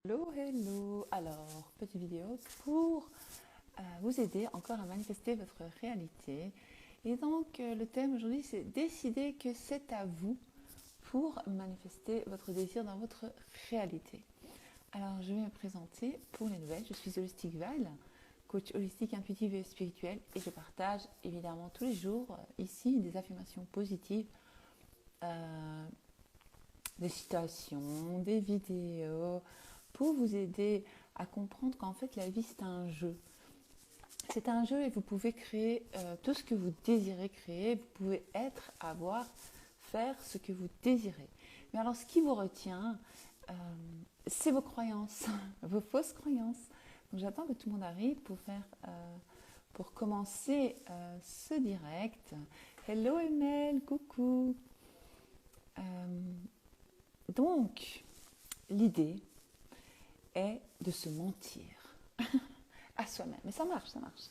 Hello, hello. Alors, petite vidéo pour vous aider encore à manifester votre réalité. Et donc, le thème aujourd'hui, c'est décider que c'est à vous pour manifester votre désir dans votre réalité. Alors, je vais me présenter pour les nouvelles. Je suis Holistic Val, coach holistique, intuitive et spirituel. Et je partage évidemment tous les jours ici des affirmations positives, des citations, des vidéos, pour vous aider à comprendre qu'en fait la vie c'est un jeu. C'est un jeu et vous pouvez créer tout ce que vous désirez créer, vous pouvez être, avoir, faire ce que vous désirez. Mais alors ce qui vous retient, c'est vos croyances, vos fausses croyances. Donc j'attends que tout le monde arrive pour commencer ce direct. Hello Emel, coucou. Donc l'idée est de se mentir à soi-même. Mais ça marche, ça marche.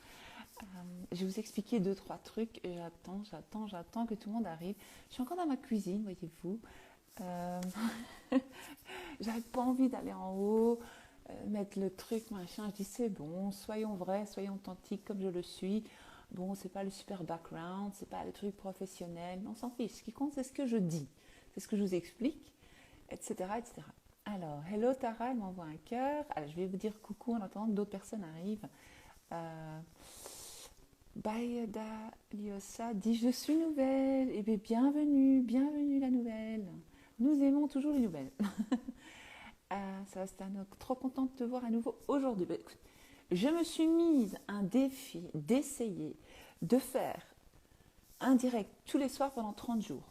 Je vais vous expliquer 2-3 trucs et j'attends que tout le monde arrive. Je suis encore dans ma cuisine, voyez-vous. J'avais pas envie d'aller en haut, mettre le truc, machin. Je dis c'est bon, soyons vrais, soyons authentiques comme je le suis. Bon, c'est pas le super background, c'est pas le truc professionnel, mais on s'en fiche. Ce qui compte, c'est ce que je dis, c'est ce que je vous explique, etc., etc. Alors, hello Tara, elle m'envoie un cœur. Alors, je vais vous dire coucou en attendant que d'autres personnes arrivent. Bayada Liosa dit je suis nouvelle. Eh bien, bienvenue, bienvenue la nouvelle. Nous aimons toujours les nouvelles. Ça va, c'est trop contente de te voir à nouveau aujourd'hui. Bah, écoute, je me suis mise un défi d'essayer de faire un direct tous les soirs pendant 30 jours.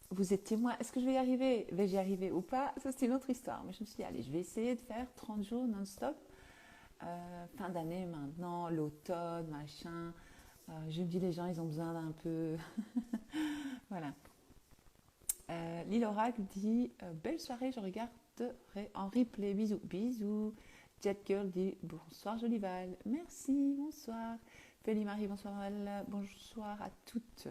Vous êtes témoin, est-ce que je vais y arriver? Vais-je y arriver ou pas? Ça, c'est une autre histoire. Mais je me suis dit, allez, je vais essayer de faire 30 jours non-stop. Fin d'année maintenant, l'automne, machin. Je me dis, les gens, ils ont besoin d'un peu. Voilà. Lille Oracle dit, belle soirée, je regarderai en replay. Bisous. Bisous. Jet Girl dit, bonsoir Jolival. Merci, bonsoir. Marie, bonsoir. Bonsoir à toutes.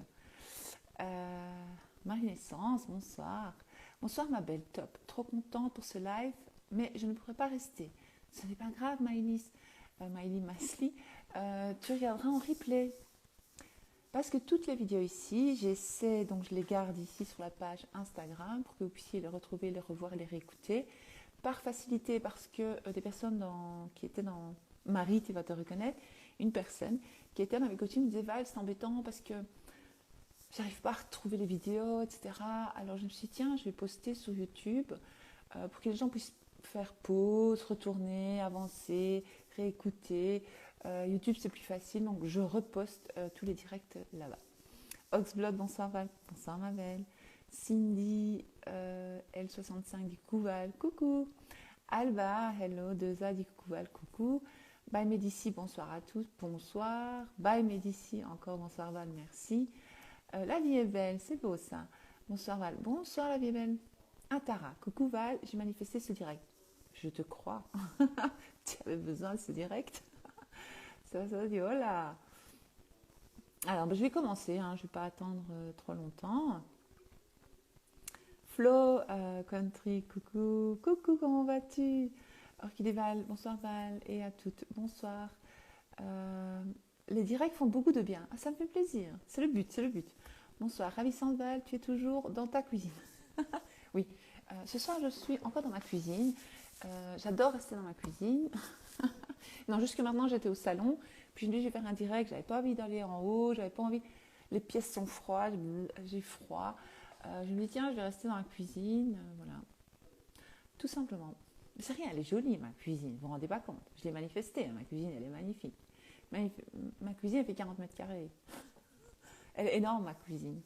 Marie-Naissance, bonsoir. Bonsoir ma belle, top. Trop contente pour ce live, mais je ne pourrais pas rester. Ce n'est pas grave, Maïlis, Maïli Masli. Tu regarderas en replay. Parce que toutes les vidéos ici, j'essaie, donc je les garde ici sur la page Instagram pour que vous puissiez les retrouver, les revoir et les réécouter. Par facilité, parce que des personnes qui étaient dans... Marie, tu vas te reconnaître, une personne qui était dans mes coachings me disait, Val, c'est embêtant parce que j'arrive pas à retrouver les vidéos, etc. Alors je me suis dit, tiens, je vais poster sur YouTube pour que les gens puissent faire pause, retourner, avancer, réécouter. YouTube, c'est plus facile, donc je reposte tous les directs là-bas. Oxblood, bonsoir Val, bonsoir ma belle. Cindy, L65 dit coucou Val, coucou. Alba, hello, 2A dit coucou Val, coucou. Bye Médici, bonsoir à tous, bonsoir. Bye Médici, encore bonsoir Val, merci. La vie est belle, c'est beau ça. Bonsoir Val. Bonsoir la vie est belle. Ah Tara, coucou Val, j'ai manifesté ce direct. Je te crois. Tu avais besoin de ce direct. Ça dit, oh là. Alors, je vais commencer, hein, je ne vais pas attendre trop longtemps. Flo, Country, coucou. Coucou, comment vas-tu? Orchidée Val, bonsoir Val, et à toutes, bonsoir. Les directs font beaucoup de bien. Ah, ça me fait plaisir. C'est le but, c'est le but. Bonsoir, ravissante Val, tu es toujours dans ta cuisine. Oui, ce soir je suis encore dans ma cuisine. J'adore rester dans ma cuisine. Non, jusque maintenant j'étais au salon. Puis je me dis, je vais faire un direct. J'avais pas envie d'aller en haut. J'avais pas envie. Les pièces sont froides. J'ai froid. Je me dis, tiens, je vais rester dans la cuisine. Voilà. Tout simplement. Mais c'est rien, elle est jolie ma cuisine. Vous vous rendez pas compte? Je l'ai manifestée. Ma cuisine, elle est magnifique. Ma cuisine, elle fait 40 mètres carrés. Elle est énorme, ma cuisine.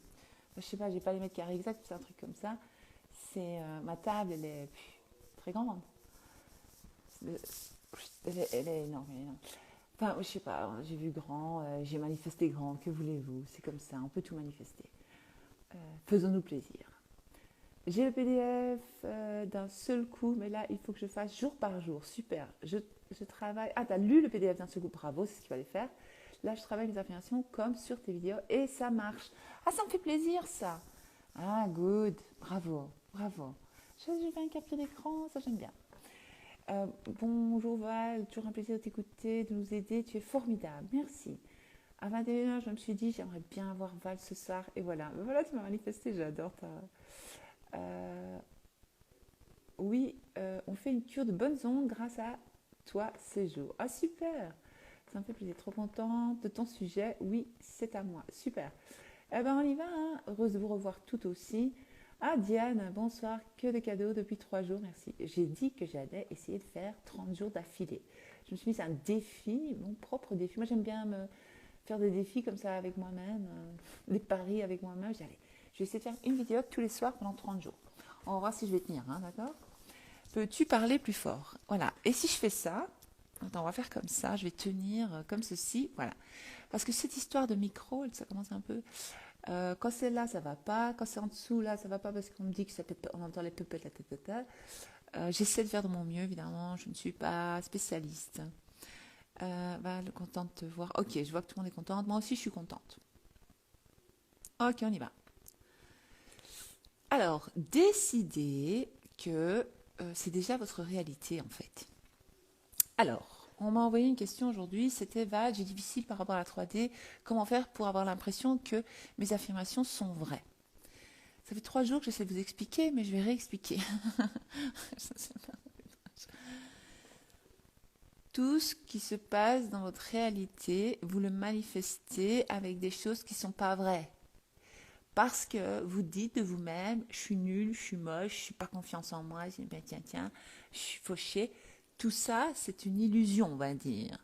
Je sais pas, j'ai pas les mètres carrés exacts, c'est un truc comme ça. Ma table, elle est très grande. Elle est énorme, elle est énorme. Enfin, je sais pas, j'ai vu grand, j'ai manifesté grand, que voulez-vous? C'est comme ça, on peut tout manifester. Faisons-nous plaisir. J'ai le PDF d'un seul coup, mais là, il faut que je fasse jour par jour. Super, je travaille... Ah, t'as lu le PDF d'un seul coup, bravo, c'est ce qu'il fallait faire. Là, je travaille les affirmations comme sur tes vidéos et ça marche. Ah, ça me fait plaisir, ça. Ah, good, bravo, bravo. Je fais une capture d'écran, ça j'aime bien. Bonjour Val, toujours un plaisir de t'écouter, de nous aider, tu es formidable, merci. À 21h, je me suis dit, j'aimerais bien voir Val ce soir, et voilà. Voilà, tu m'as manifesté, j'adore ta... oui, on fait une cure de bonnes ondes grâce à toi ces jours. Ah super, ça me fait plaisir, trop contente de ton sujet. Oui, c'est à moi, super. Eh ben on y va, hein. Heureuse de vous revoir tout aussi. Ah Diane, bonsoir, que de cadeaux depuis 3 jours, merci. J'ai dit que j'allais essayer de faire 30 jours d'affilée. Je me suis mis un défi, mon propre défi. Moi j'aime bien me faire des défis comme ça avec moi-même, des paris avec moi-même. J'allais, je vais essayer de faire une vidéo tous les soirs pendant 30 jours. On va voir si je vais tenir, hein, d'accord? Peux-tu parler plus fort? Voilà. Et si je fais ça, attends, on va faire comme ça, je vais tenir comme ceci, voilà. Parce que cette histoire de micro, ça commence un peu... quand c'est là, ça va pas. Quand c'est en dessous, là, ça va pas parce qu'on me dit que ça on entend les pepettes, la tête. J'essaie de faire de mon mieux, évidemment. Je ne suis pas spécialiste. Contente de te voir. Ok, je vois que tout le monde est contente. Moi aussi, je suis contente. Ok, on y va. Alors, décidez que c'est déjà votre réalité, en fait. Alors, on m'a envoyé une question aujourd'hui, c'était Val, j'ai difficile par rapport à la 3D, comment faire pour avoir l'impression que mes affirmations sont vraies? Ça fait 3 jours que j'essaie de vous expliquer, mais je vais réexpliquer. Tout ce qui se passe dans votre réalité, vous le manifestez avec des choses qui ne sont pas vraies. Parce que vous dites de vous-même, je suis nulle, je suis moche, je n'ai pas confiance en moi, je dis, ben, tiens, je suis fauché. Tout ça, c'est une illusion, on va dire.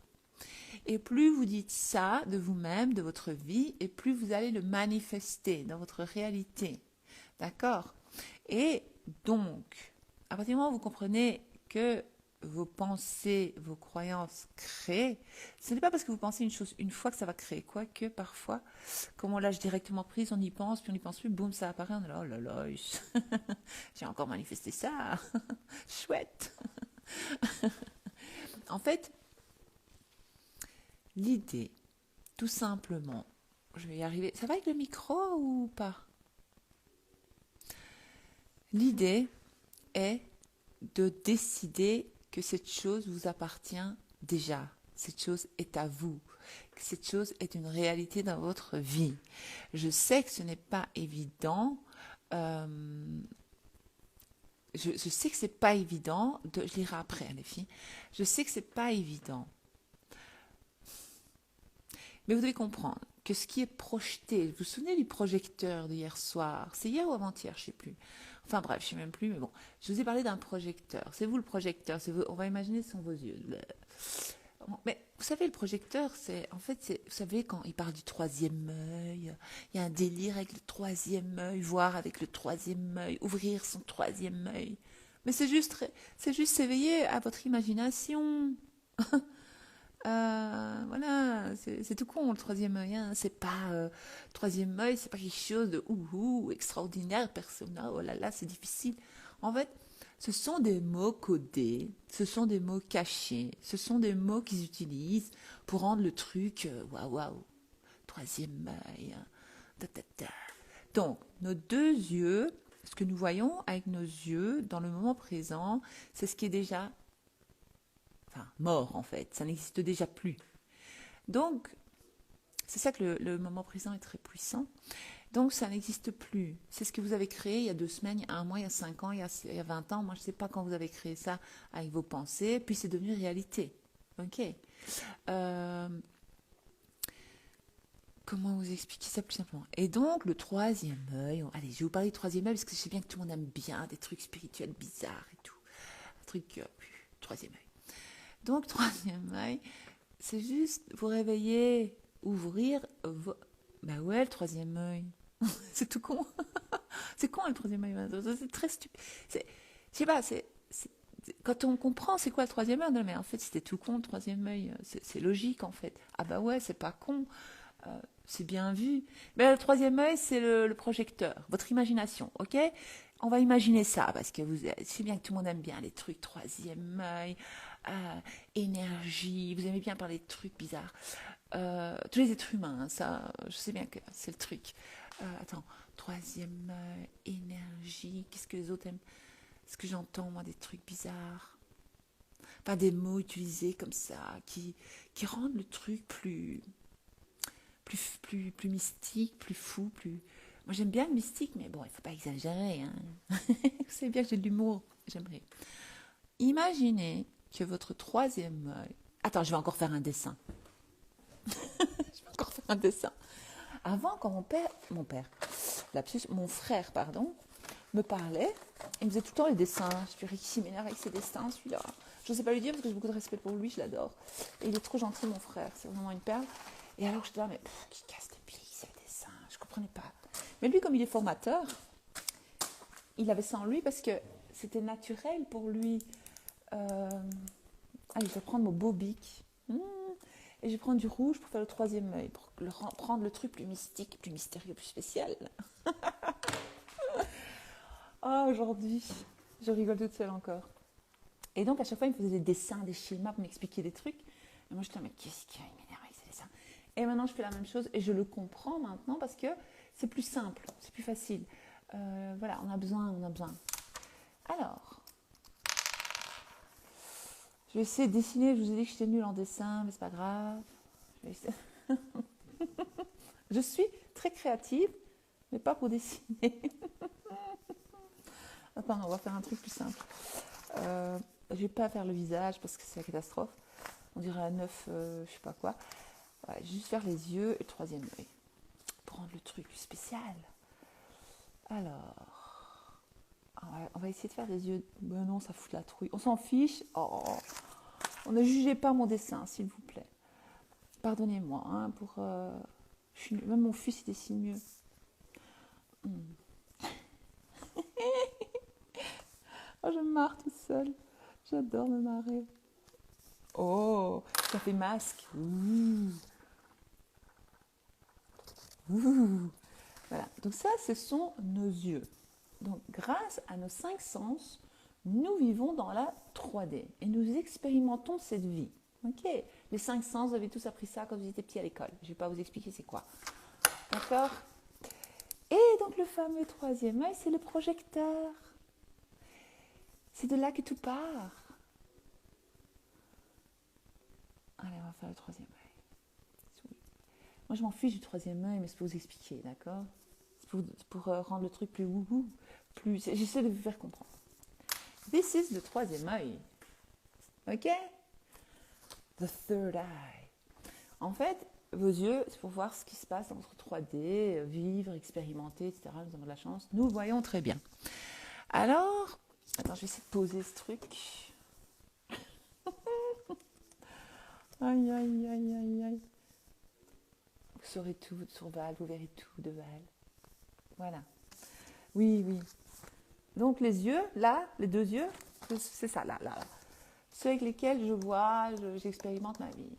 Et plus vous dites ça de vous-même, de votre vie, et plus vous allez le manifester dans votre réalité. D'accord? Et donc, à partir du moment où vous comprenez que vos pensées, vos croyances créent, ce n'est pas parce que vous pensez une chose une fois que ça va créer, quoique parfois, comme on lâche directement prise, on y pense, puis on n'y pense plus, boum, ça apparaît, on est là, oh là là, j'ai encore manifesté ça, chouette. En fait, l'idée, tout simplement, je vais y arriver, ça va avec le micro ou pas? L'idée est de décider que cette chose vous appartient déjà. Cette chose est à vous. Que cette chose est une réalité dans votre vie. Je sais que ce n'est pas évident. Je sais que c'est pas évident. Je lirai après, les filles. Je sais que c'est pas évident. Mais vous devez comprendre que ce qui est projeté, vous vous souvenez du projecteur d'hier soir? C'est hier ou avant-hier, je ne sais plus. Enfin bref, je ne sais même plus, mais bon. Je vous ai parlé d'un projecteur. C'est vous le projecteur. On va imaginer ce sont vos yeux. Mais vous savez, le projecteur, vous savez, quand il parle du troisième œil, il y a un délire avec le troisième œil, voir avec le troisième œil, ouvrir son troisième œil. Mais c'est juste s'éveiller à votre imagination. Voilà, c'est tout con le troisième œil. Hein. C'est pas troisième œil, c'est pas quelque chose de extraordinaire, persona. Oh là là, c'est difficile. En fait, ce sont des mots codés, ce sont des mots cachés, ce sont des mots qu'ils utilisent pour rendre le truc waouh, troisième œil. Hein. Ta, ta, ta. Donc, nos 2 yeux, ce que nous voyons avec nos yeux dans le moment présent, c'est ce qui est déjà mort en fait, ça n'existe déjà plus. Donc, c'est ça que le moment présent est très puissant. Donc, ça n'existe plus. C'est ce que vous avez créé il y a 2 semaines, il y a 1 mois, il y a 5 ans, il y a 20 ans. Moi, je ne sais pas quand vous avez créé ça avec vos pensées, puis c'est devenu réalité. Ok. Comment vous expliquer ça plus simplement? Et donc, le troisième œil, allez, je vais vous parler du troisième œil parce que je sais bien que tout le monde aime bien des trucs spirituels bizarres et tout. Un truc, troisième œil. Donc, troisième œil, c'est juste vous réveiller, ouvrir bah ouais, le troisième œil. C'est tout con. C'est con le troisième œil. C'est très stupide. Je sais pas, quand on comprend c'est quoi le troisième œil, non, mais en fait c'était tout con le troisième œil. C'est logique en fait. Ah bah ouais, c'est pas con. C'est bien vu. Mais le troisième œil, c'est le projecteur, votre imagination, ok? On va imaginer ça parce que c'est bien que tout le monde aime bien les trucs troisième œil. Énergie, vous aimez bien parler de trucs bizarres. Tous les êtres humains, hein, ça, je sais bien que c'est le truc. Attends, troisième énergie, qu'est-ce que les autres aiment? Est-ce que j'entends, moi, des trucs bizarres? Pas des mots utilisés comme ça, qui rendent le truc plus mystique, plus fou, plus... Moi, j'aime bien le mystique, mais bon, il ne faut pas exagérer. Hein. Vous savez bien que j'ai de l'humour. J'aimerais. Imaginez que votre troisième œil... Attends, je vais encore faire un dessin. Je vais encore faire un dessin. Avant, quand mon frère, me parlait, il me faisait tout le temps les dessins. Je dirais qu'il s'y m'énerve avec ses dessins, celui-là. Je ne sais pas lui dire parce que j'ai beaucoup de respect pour lui, je l'adore. Et il est trop gentil, mon frère, c'est vraiment une perle. Et alors, je te dis, mais qui casse des pieds, ces dessins, je ne comprenais pas. Mais lui, comme il est formateur, il avait ça en lui parce que c'était naturel pour lui. Allez, je vais prendre mon beau bic. Et je vais prendre du rouge pour faire le troisième œil, pour prendre le truc plus mystique, plus mystérieux, plus spécial. Aujourd'hui, je rigole toute seule encore. Et donc, à chaque fois, il me faisait des dessins, des schémas pour m'expliquer des trucs. Et moi, je disais, mais qu'est-ce qu'il y a? Il m'énerve avec ces dessins. Et maintenant, je fais la même chose et je le comprends maintenant parce que c'est plus simple, c'est plus facile. Voilà, on a besoin. Alors, je vais essayer de dessiner. Je vous ai dit que j'étais nulle en dessin, mais c'est pas grave. Je suis très créative, mais pas pour dessiner. Attends, on va faire un truc plus simple. Je vais pas faire le visage parce que c'est la catastrophe. On dirait un œuf, je sais pas quoi. Voilà, juste faire les yeux et le troisième œil. Pour rendre le truc plus spécial. Alors, on va essayer de faire des yeux. Ben non, ça fout la trouille. On s'en fiche. Oh, ne jugez pas mon dessin, s'il vous plaît. Pardonnez-moi, hein, même mon fils, il dessine mieux. Oh, je me marre tout seul. J'adore me marrer. Oh, ça fait masque. Voilà, donc ça, ce sont nos yeux. Donc, grâce à nos 5 sens, nous vivons dans la 3D et nous expérimentons cette vie. Ok, les 5 sens, vous avez tous appris ça quand vous étiez petits à l'école. Je ne vais pas vous expliquer c'est quoi. D'accord? Et donc, le fameux troisième œil, c'est le projecteur. C'est de là que tout part. Allez, on va faire le troisième œil. Moi, je m'en fiche du troisième œil, mais c'est pour vous expliquer, d'accord? C'est pour rendre le truc plus wouhou. J'essaie de vous faire comprendre. This is le troisième œil. Ok? The third eye. En fait, vos yeux, c'est pour voir ce qui se passe dans votre 3D, vivre, expérimenter, etc. Nous avons de la chance. Nous voyons très bien. Alors, attends, je vais essayer de poser ce truc. Aïe, aïe, aïe, aïe, aïe. Vous saurez tout sur Val, vous verrez tout de Val. Voilà. Oui. Donc les yeux, là, les deux yeux, c'est ça, là. Ceux avec lesquels je vois, j'expérimente ma vie.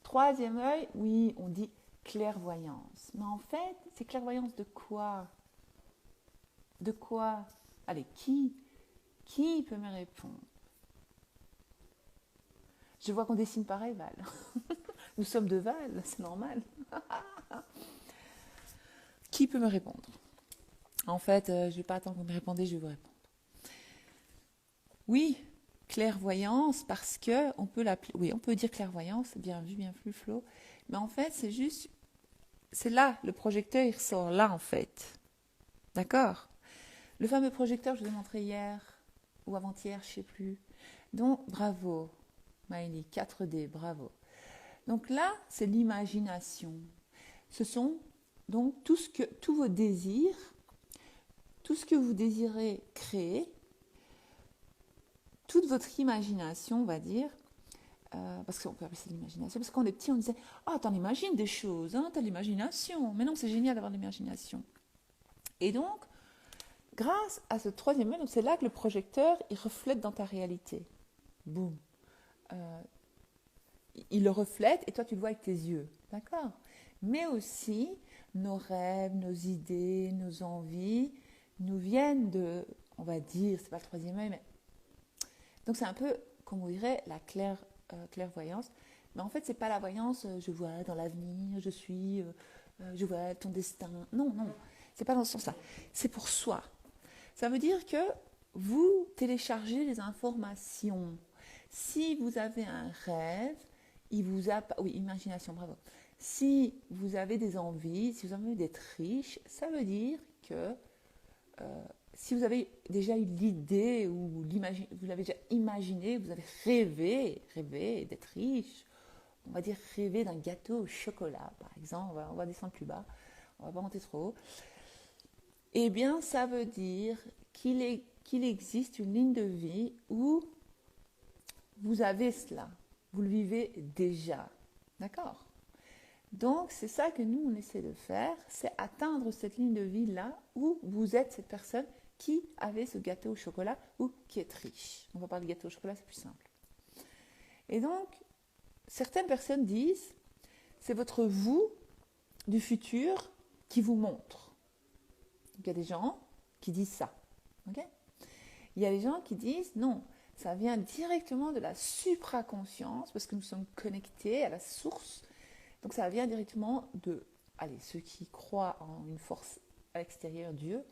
Troisième œil, oui, on dit clairvoyance. Mais en fait, c'est clairvoyance de quoi? De quoi? Allez, qui peut me répondre? Je vois qu'on dessine pareil, Val. Nous sommes de Val, c'est normal. Qui peut me répondre? En fait, je ne vais pas attendre que vous me répondez, je vais vous répondre. Oui, clairvoyance, parce que on peut l'appeler. Oui, on peut dire clairvoyance, bien vu, Flo. Mais en fait, c'est là, le projecteur, il ressort là, en fait. D'accord? Le fameux projecteur, je vous ai montré hier ou avant-hier, je ne sais plus. Donc, bravo, Maëlie, 4D, bravo. Donc là, c'est l'imagination. Ce sont donc tous vos désirs, tout ce que vous désirez créer, toute votre imagination, on va dire, parce qu'on peut appeler ça l'imagination, parce qu'on est petit, on disait « Ah, t'en imagines des choses, hein, t'as l'imagination. » Mais non, c'est génial d'avoir l'imagination. Et donc, grâce à ce troisième œil, c'est là que le projecteur, il reflète dans ta réalité. Boum. Il le reflète et toi, tu le vois avec tes yeux. D'accord? Mais aussi, nos rêves, nos idées, nos envies nous viennent de, on va dire, c'est pas le troisième œil, mais... Donc, c'est un peu, comme on dirait, la clairvoyance. Mais en fait, c'est pas la voyance, je vois dans l'avenir, je vois ton destin. Non, c'est pas dans ce sens-là. C'est pour soi. Ça veut dire que vous téléchargez les informations. Si vous avez un rêve, oui, imagination, bravo. Si vous avez des envies, si vous avez envie d'être riche, ça veut dire que si vous avez déjà eu l'idée ou vous l'avez déjà imaginé, vous avez rêvé d'être riche, on va dire rêver d'un gâteau au chocolat, par exemple, on va descendre plus bas, on va pas monter trop haut, eh bien, ça veut dire qu'il existe une ligne de vie où vous avez cela, vous le vivez déjà, d'accord? Donc, c'est ça que nous, on essaie de faire, c'est atteindre cette ligne de vie-là où vous êtes cette personne qui avait ce gâteau au chocolat ou qui est riche. On va parler de gâteau au chocolat, c'est plus simple. Et donc, certaines personnes disent, c'est votre vous du futur qui vous montre. Donc, il y a des gens qui disent ça. Okay? Il y a des gens qui disent, non, ça vient directement de la supraconscience, parce que nous sommes connectés à la source. Donc ça vient directement de, ceux qui croient en une force extérieure, Dieu,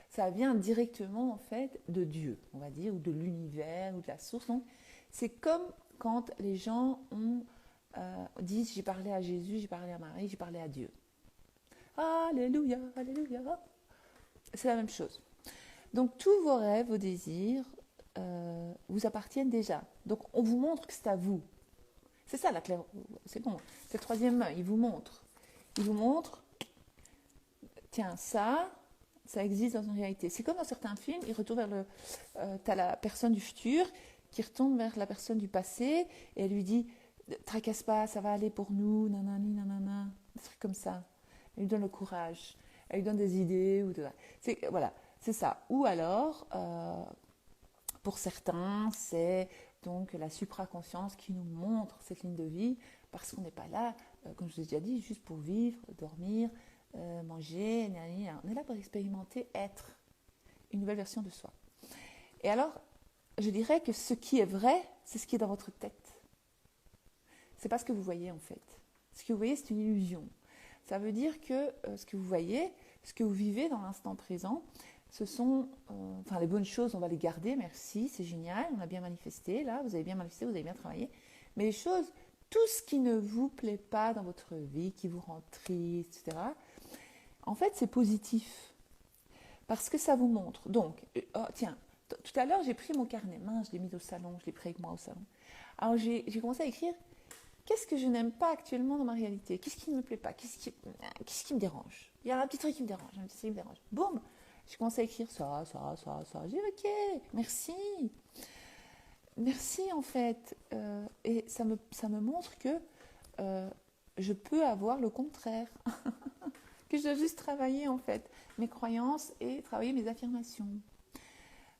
ça vient directement en fait de Dieu, on va dire, ou de l'univers, ou de la source. Donc c'est comme quand les gens disent, j'ai parlé à Jésus, j'ai parlé à Marie, j'ai parlé à Dieu. Alléluia, alléluia. C'est la même chose. Donc tous vos rêves, vos désirs vous appartiennent déjà. Donc on vous montre que c'est à vous. C'est ça la claire. C'est bon. C'est le troisième main. Il vous montre. Il vous montre. Tiens, ça existe dans une réalité. C'est comme dans certains films, il retourne vers le. T'as la personne du futur qui retourne vers la personne du passé et elle lui dit, tracasse pas, ça va aller pour nous, nanani, nanana, des trucs comme ça. Elle lui donne le courage. Elle lui donne des idées voilà, c'est ça. Ou alors, pour certains, c'est donc la supraconscience qui nous montre cette ligne de vie, parce qu'on n'est pas là, comme je vous ai déjà dit, juste pour vivre, dormir, manger, on est là pour expérimenter être une nouvelle version de soi. Et alors, je dirais que ce qui est vrai, c'est ce qui est dans votre tête. C'est pas ce que vous voyez en fait. Ce que vous voyez, c'est une illusion. Ça veut dire que ce que vous voyez, ce que vous vivez dans l'instant présent, ce sont, les bonnes choses, on va les garder, merci, c'est génial, on a bien manifesté, là, vous avez bien manifesté, vous avez bien travaillé. Mais les choses, tout ce qui ne vous plaît pas dans votre vie, qui vous rend triste, etc., en fait, c'est positif. Parce que ça vous montre. Donc, tiens, tout à l'heure, j'ai pris mon carnet, je l'ai mis au salon, je l'ai pris avec moi au salon. Alors, j'ai commencé à écrire, qu'est-ce que je n'aime pas actuellement dans ma réalité? Qu'est-ce qui ne me plaît pas? Qu'est-ce qui me dérange? Il y a un petit truc qui me dérange, Boum! Je commence à écrire ça. J'ai dit, ok, merci. Merci, en fait. Et ça me montre que je peux avoir le contraire. Que je dois juste travailler, en fait, mes croyances et travailler mes affirmations.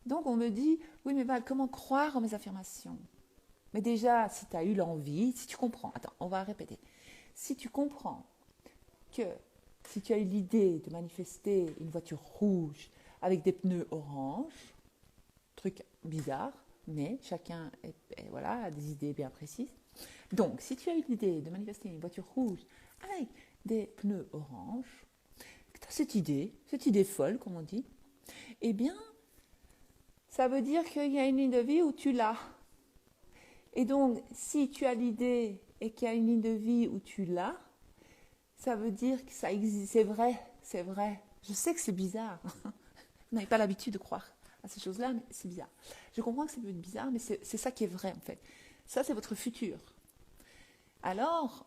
Donc, on me dit, oui, mais Val, comment croire en mes affirmations? Mais déjà, si tu as eu l'envie, si tu comprends, attends, on va répéter. Si tu comprends que si tu as eu l'idée de manifester une voiture rouge avec des pneus orange, truc bizarre, mais chacun a des idées bien précises. Donc, si tu as eu l'idée de manifester une voiture rouge avec des pneus orange, que tu as cette idée folle, comme on dit, eh bien, ça veut dire qu'il y a une ligne de vie où tu l'as. Et donc, si tu as l'idée et qu'il y a une ligne de vie où tu l'as, ça veut dire que ça existe. C'est vrai. Je sais que c'est bizarre. Vous n'avez pas l'habitude de croire à ces choses-là, mais c'est bizarre. Je comprends que ça peut être bizarre, mais c'est ça qui est vrai, en fait. Ça, c'est votre futur. Alors,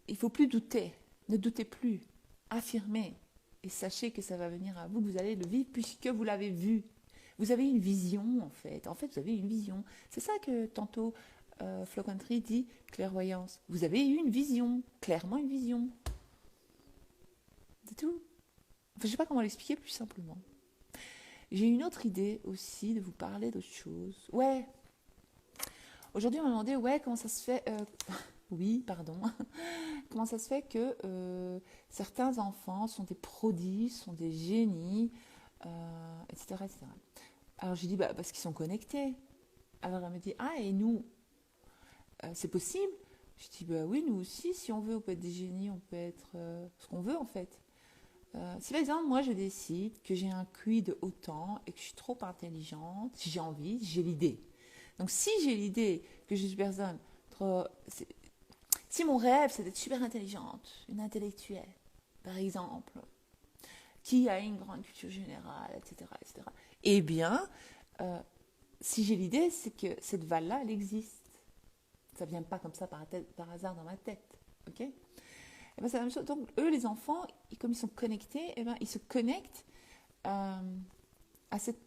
il ne faut plus douter. Ne doutez plus. Affirmez. Et sachez que ça va venir à vous, que vous allez le vivre, puisque vous l'avez vu. Vous avez une vision, en fait. En fait, vous avez une vision. C'est ça que tantôt Flo Country dit clairvoyance. Vous avez eu une vision, clairement une vision. C'est tout. Enfin, je ne sais pas comment l'expliquer plus simplement. J'ai une autre idée aussi de vous parler d'autre chose. Ouais. Aujourd'hui, on m'a demandé, comment ça se fait... oui, pardon. Comment ça se fait que certains enfants sont des prodiges, sont des génies, etc., etc. Alors, j'ai dit, parce qu'ils sont connectés. Alors, elle me dit, et nous, c'est possible? Je dis, oui, nous aussi, si on veut, on peut être des génies, on peut être ce qu'on veut, en fait. Si par exemple, moi je décide que j'ai un QI de autant et que je suis trop intelligente, si j'ai envie, j'ai l'idée. Donc si j'ai l'idée que je suis une personne trop... Si mon rêve c'est d'être super intelligente, une intellectuelle, par exemple, qui a une grande culture générale, etc., etc., eh bien, euh, si j'ai l'idée, c'est que cette valeur-là, elle existe. Ça ne vient pas comme ça par hasard dans ma tête. Ok? Et ben, c'est la même chose. Donc, eux, les enfants, comme ils sont connectés, eh ben, ils se connectent à, cette,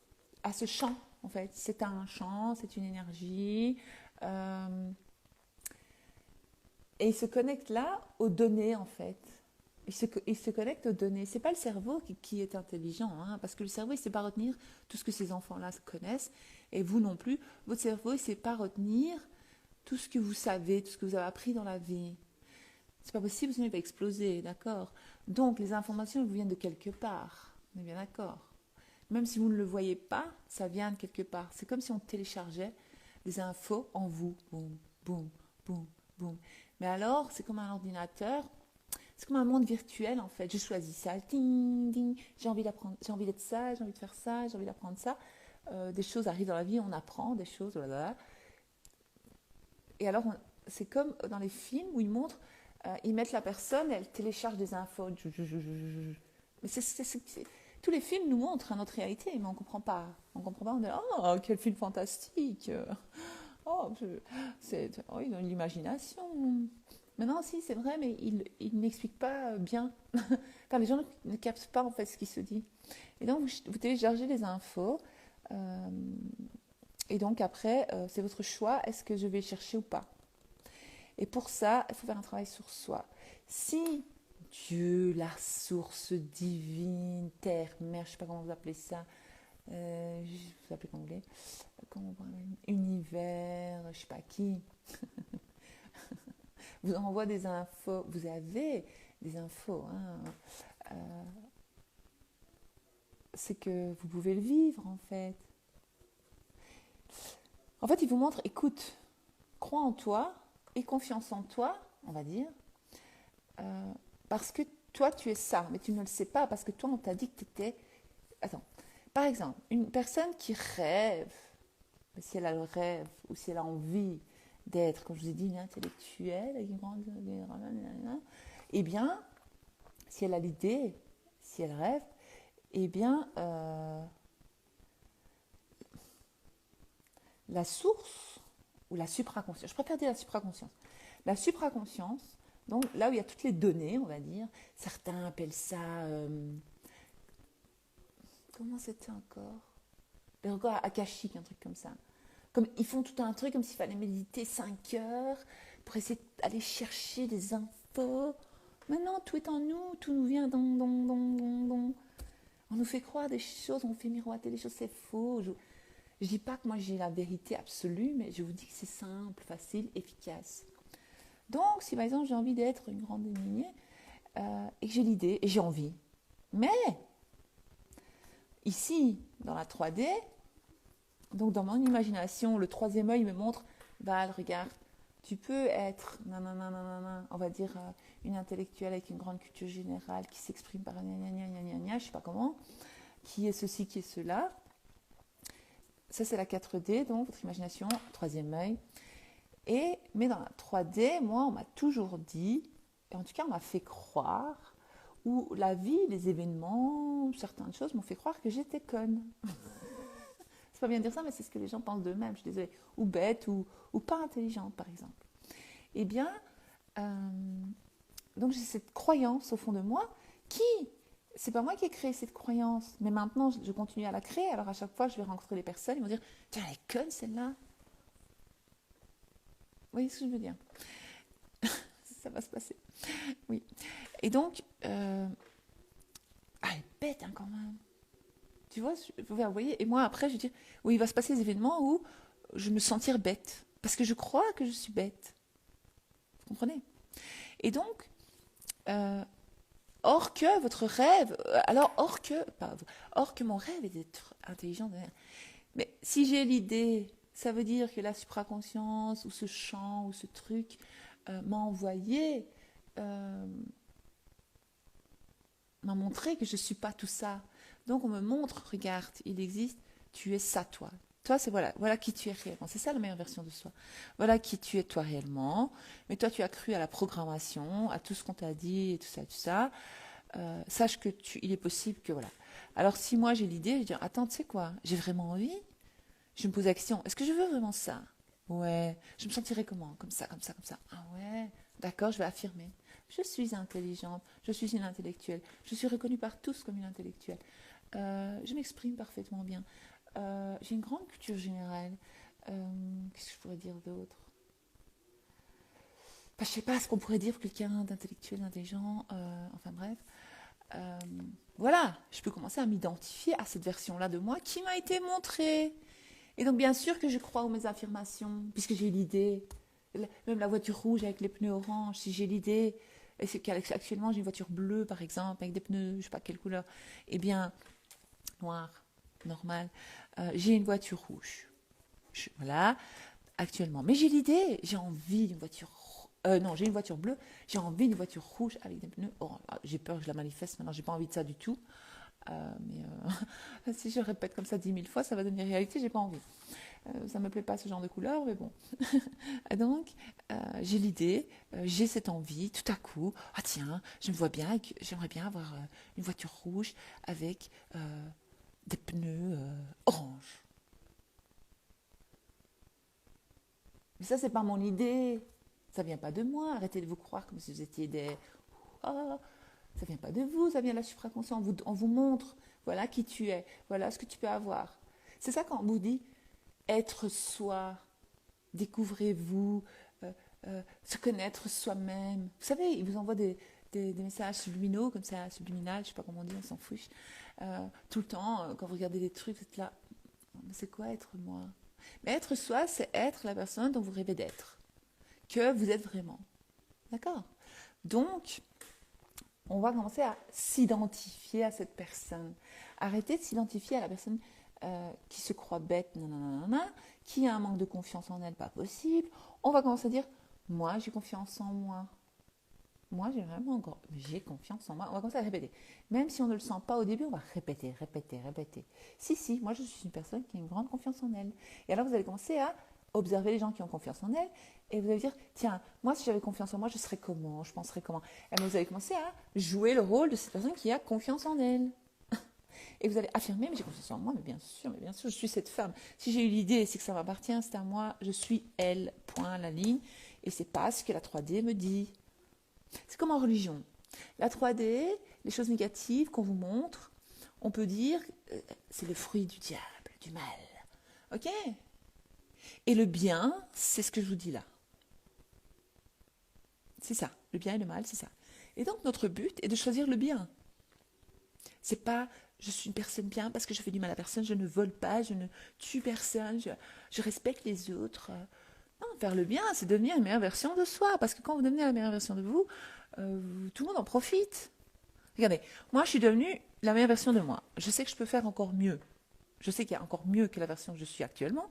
à ce champ, en fait. C'est un champ, c'est une énergie. Euh, et ils se connectent là aux données, en fait. Ils se connectent aux données. C'est pas le cerveau qui est intelligent, hein, parce que le cerveau, il ne sait pas retenir tout ce que ces enfants-là connaissent, et vous non plus. Votre cerveau, il ne sait pas retenir tout ce que vous savez, tout ce que vous avez appris dans la vie. C'est pas possible, sinon il va exploser, d'accord? Donc les informations elles vous viennent de quelque part, on est bien d'accord? Même si vous ne le voyez pas, ça vient de quelque part. C'est comme si on téléchargeait des infos en vous. Boum, boum, boum, boum. Mais alors, c'est comme un ordinateur, c'est comme un monde virtuel en fait. Je choisis ça, ding, ding. J'ai envie d'apprendre, j'ai envie d'être ça, j'ai envie de faire ça, j'ai envie d'apprendre ça. Des choses arrivent dans la vie, on apprend des choses, voilà. Et alors, c'est comme dans les films où ils montrent, ils mettent la personne, elle télécharge des infos. Mais tous les films nous montrent notre réalité, mais on ne comprend pas. On comprend pas, on dit oh, quel film fantastique. Oh, oh ils ont une imagination. Mais non, si, c'est vrai, mais ils n'expliquent pas bien. Enfin, les gens ne captent pas en fait ce qui se dit. Et donc, vous téléchargez les infos. Et donc, après, c'est votre choix. Est-ce que je vais chercher ou pas? Et pour ça, il faut faire un travail sur soi. Si Dieu, la source divine, terre, mer, je ne sais pas comment vous appelez ça, vous appelez en anglais, comment univers, je ne sais pas qui, vous envoie des infos, vous avez des infos, hein, c'est que vous pouvez le vivre en fait. En fait, il vous montre, écoute, crois en toi, aie confiance en toi, on va dire, parce que toi, tu es ça, mais tu ne le sais pas, parce que toi, on t'a dit que tu étais... Attends, par exemple, une personne qui rêve, si elle a le rêve, ou si elle a envie d'être, comme je vous ai dit, une intellectuelle, avec une grande... eh bien, si elle a l'idée, si elle rêve, eh bien, la source, ou la supraconscience, je préfère dire la supraconscience. La supraconscience, donc là où il y a toutes les données, on va dire, certains appellent ça... comment c'était encore? Les records akashiques, un truc comme ça. Comme, ils font tout un truc comme s'il fallait méditer 5 heures pour essayer d'aller chercher des infos. Maintenant, tout est en nous, tout nous vient don. On nous fait croire des choses, on nous fait miroiter des choses, c'est faux. Je ne dis pas que moi j'ai la vérité absolue, mais je vous dis que c'est simple, facile, efficace. Donc, si par exemple j'ai envie d'être une grande illuminée, et que j'ai l'idée, et j'ai envie, mais ici, dans la 3D, donc dans mon imagination, le troisième œil me montre, Val, regarde, tu peux être, on va dire, une intellectuelle avec une grande culture générale qui s'exprime par je sais pas comment, qui est ceci, qui est cela. Ça, c'est la 4D, donc votre imagination, troisième œil. Mais dans la 3D, moi, on m'a toujours dit, et en tout cas, on m'a fait croire, ou la vie, les événements, certaines choses m'ont fait croire que j'étais conne. C'est pas bien de dire ça, mais c'est ce que les gens pensent d'eux-mêmes, je suis désolée. Ou bête, ou pas intelligente, par exemple. Eh bien, donc j'ai cette croyance au fond de moi qui, c'est pas moi qui ai créé cette croyance, mais maintenant je continue à la créer. Alors à chaque fois, je vais rencontrer les personnes, ils vont dire, tiens, elle est conne celle-là. Vous voyez ce que je veux dire? Ça va se passer. Oui. Et donc, elle est bête hein, quand même. Tu vois, vous voyez, et moi après, je dis, oui, il va se passer des événements où je vais me sentir bête, parce que je crois que je suis bête. Vous comprenez? Et donc, or que votre rêve, alors or que mon rêve est d'être intelligent, mais si j'ai l'idée, ça veut dire que la supraconscience, ou ce champ, ou ce truc, m'a envoyé m'a montré que je ne suis pas tout ça. Donc on me montre, regarde, il existe, tu es ça toi. Toi, c'est voilà qui tu es réellement. C'est ça la meilleure version de soi. Voilà qui tu es toi réellement. Mais toi, tu as cru à la programmation, à tout ce qu'on t'a dit et tout ça, tout ça. Sache que il est possible que voilà. Alors si moi j'ai l'idée, je vais dire, attends, tu sais quoi, j'ai vraiment envie. Je me pose la question, est-ce que je veux vraiment ça? Ouais. Je me sentirais comment? Comme ça, comme ça, comme ça. Ah ouais. D'accord, je vais affirmer. Je suis intelligente, je suis une intellectuelle, je suis reconnue par tous comme une intellectuelle. Je m'exprime parfaitement bien. J'ai une grande culture générale. Qu'est-ce que je pourrais dire d'autre? Je sais pas ce qu'on pourrait dire pour quelqu'un d'intellectuel, d'intelligent. Enfin bref. Euh, voilà, je peux commencer à m'identifier à cette version-là de moi qui m'a été montrée. Et donc bien sûr que je crois aux mes affirmations, puisque j'ai l'idée. Même la voiture rouge avec les pneus orange, si j'ai l'idée, et c'est qu'actuellement j'ai une voiture bleue par exemple, avec des pneus, je sais pas quelle couleur, eh bien, noir, normal, j'ai une voiture rouge. Voilà, actuellement. Mais j'ai l'idée, j'ai envie d'une voiture non, j'ai une voiture bleue, j'ai envie d'une voiture rouge avec des pneus orange. J'ai peur que je la manifeste maintenant, j'ai pas envie de ça du tout. Si je répète comme ça 10 000 fois, ça va devenir réalité, j'ai pas envie. Ça me plaît pas ce genre de couleur, mais bon. Donc, j'ai l'idée, j'ai cette envie, tout à coup, ah tiens, je me vois bien, j'aimerais bien avoir une voiture rouge avec des pneus orange. Mais ça, c'est pas mon idée. Ça vient pas de moi. Arrêtez de vous croire comme si vous étiez des... Ah, ça vient pas de vous, ça vient de la supraconscience. On vous montre, voilà qui tu es, voilà ce que tu peux avoir. C'est ça quand on vous dit être soi, découvrez-vous, se connaître soi-même. Vous savez, il vous envoie des messages subliminaux, comme ça, subliminal, je sais pas comment on dit, on s'en fiche. Tout le temps, quand vous regardez des trucs, vous êtes là, mais c'est quoi être moi? Mais être soi, c'est être la personne dont vous rêvez d'être, que vous êtes vraiment. D'accord? Donc, on va commencer à s'identifier à cette personne. Arrêtez de s'identifier à la personne qui se croit bête, nanana, qui a un manque de confiance en elle, pas possible. On va commencer à dire, moi, j'ai confiance en moi. Moi, j'ai confiance en moi. On va commencer à répéter. Même si on ne le sent pas au début, on va répéter, répéter, répéter. Si, moi, je suis une personne qui a une grande confiance en elle. Et alors, vous allez commencer à observer les gens qui ont confiance en elle. Et vous allez dire, tiens, moi, si j'avais confiance en moi, je serais comment? Je penserais comment? Et bien, vous allez commencer à jouer le rôle de cette personne qui a confiance en elle. Et vous allez affirmer, mais j'ai confiance en moi, mais bien sûr, je suis cette femme. Si j'ai eu l'idée, c'est que ça m'appartient, c'est à moi, je suis elle, point, la ligne. Et c'est pas ce que la 3D me dit. C'est comme en religion. La 3D, les choses négatives qu'on vous montre, on peut dire c'est le fruit du diable, du mal. Ok? Et le bien, c'est ce que je vous dis là. C'est ça. Le bien et le mal, c'est ça. Et donc notre but est de choisir le bien. C'est pas je suis une personne bien parce que je fais du mal à personne, je ne vole pas, je ne tue personne, je respecte les autres. Non, faire le bien, c'est devenir une meilleure version de soi. Parce que quand vous devenez la meilleure version de vous, tout le monde en profite. Regardez, moi je suis devenue la meilleure version de moi. Je sais que je peux faire encore mieux. Je sais qu'il y a encore mieux que la version que je suis actuellement.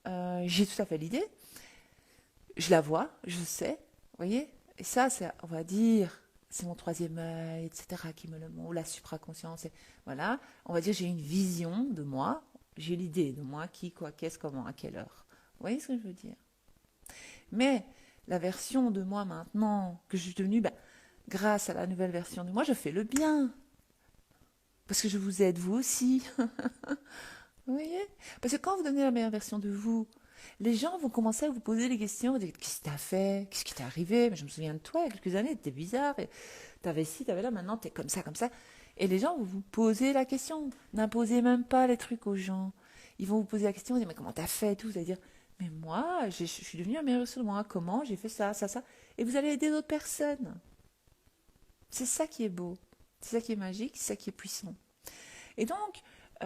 J'ai tout à fait l'idée. Je la vois, je sais. Vous voyez? Et ça, c'est, on va dire, c'est mon troisième œil, etc., qui me le montre, la supraconscience. Voilà, on va dire, j'ai une vision de moi. J'ai l'idée de moi, qui, quoi, qu'est-ce, comment, à quelle heure. Vous voyez ce que je veux dire? Mais la version de moi maintenant que je suis devenue, grâce à la nouvelle version de moi, je fais le bien. Parce que je vous aide, vous aussi. Vous voyez? Parce que quand vous devenez la meilleure version de vous, les gens vont commencer à vous poser des questions. Vous dire, qu'est-ce que t'as fait? Qu'est-ce qui t'est arrivé? Mais je me souviens de toi, il y a quelques années, t'étais bizarre. T'avais ci, t'avais là, maintenant t'es comme ça, comme ça. Et les gens vont vous poser la question. N'imposez même pas les trucs aux gens. Ils vont vous poser la question, vous dire, mais comment t'as fait? Tout. Vous allez dire, mais moi, je suis devenue la meilleure version de moi. Comment? J'ai fait ça, ça, ça. Et vous allez aider d'autres personnes. C'est ça qui est beau. C'est ça qui est magique, c'est ça qui est puissant. Et donc,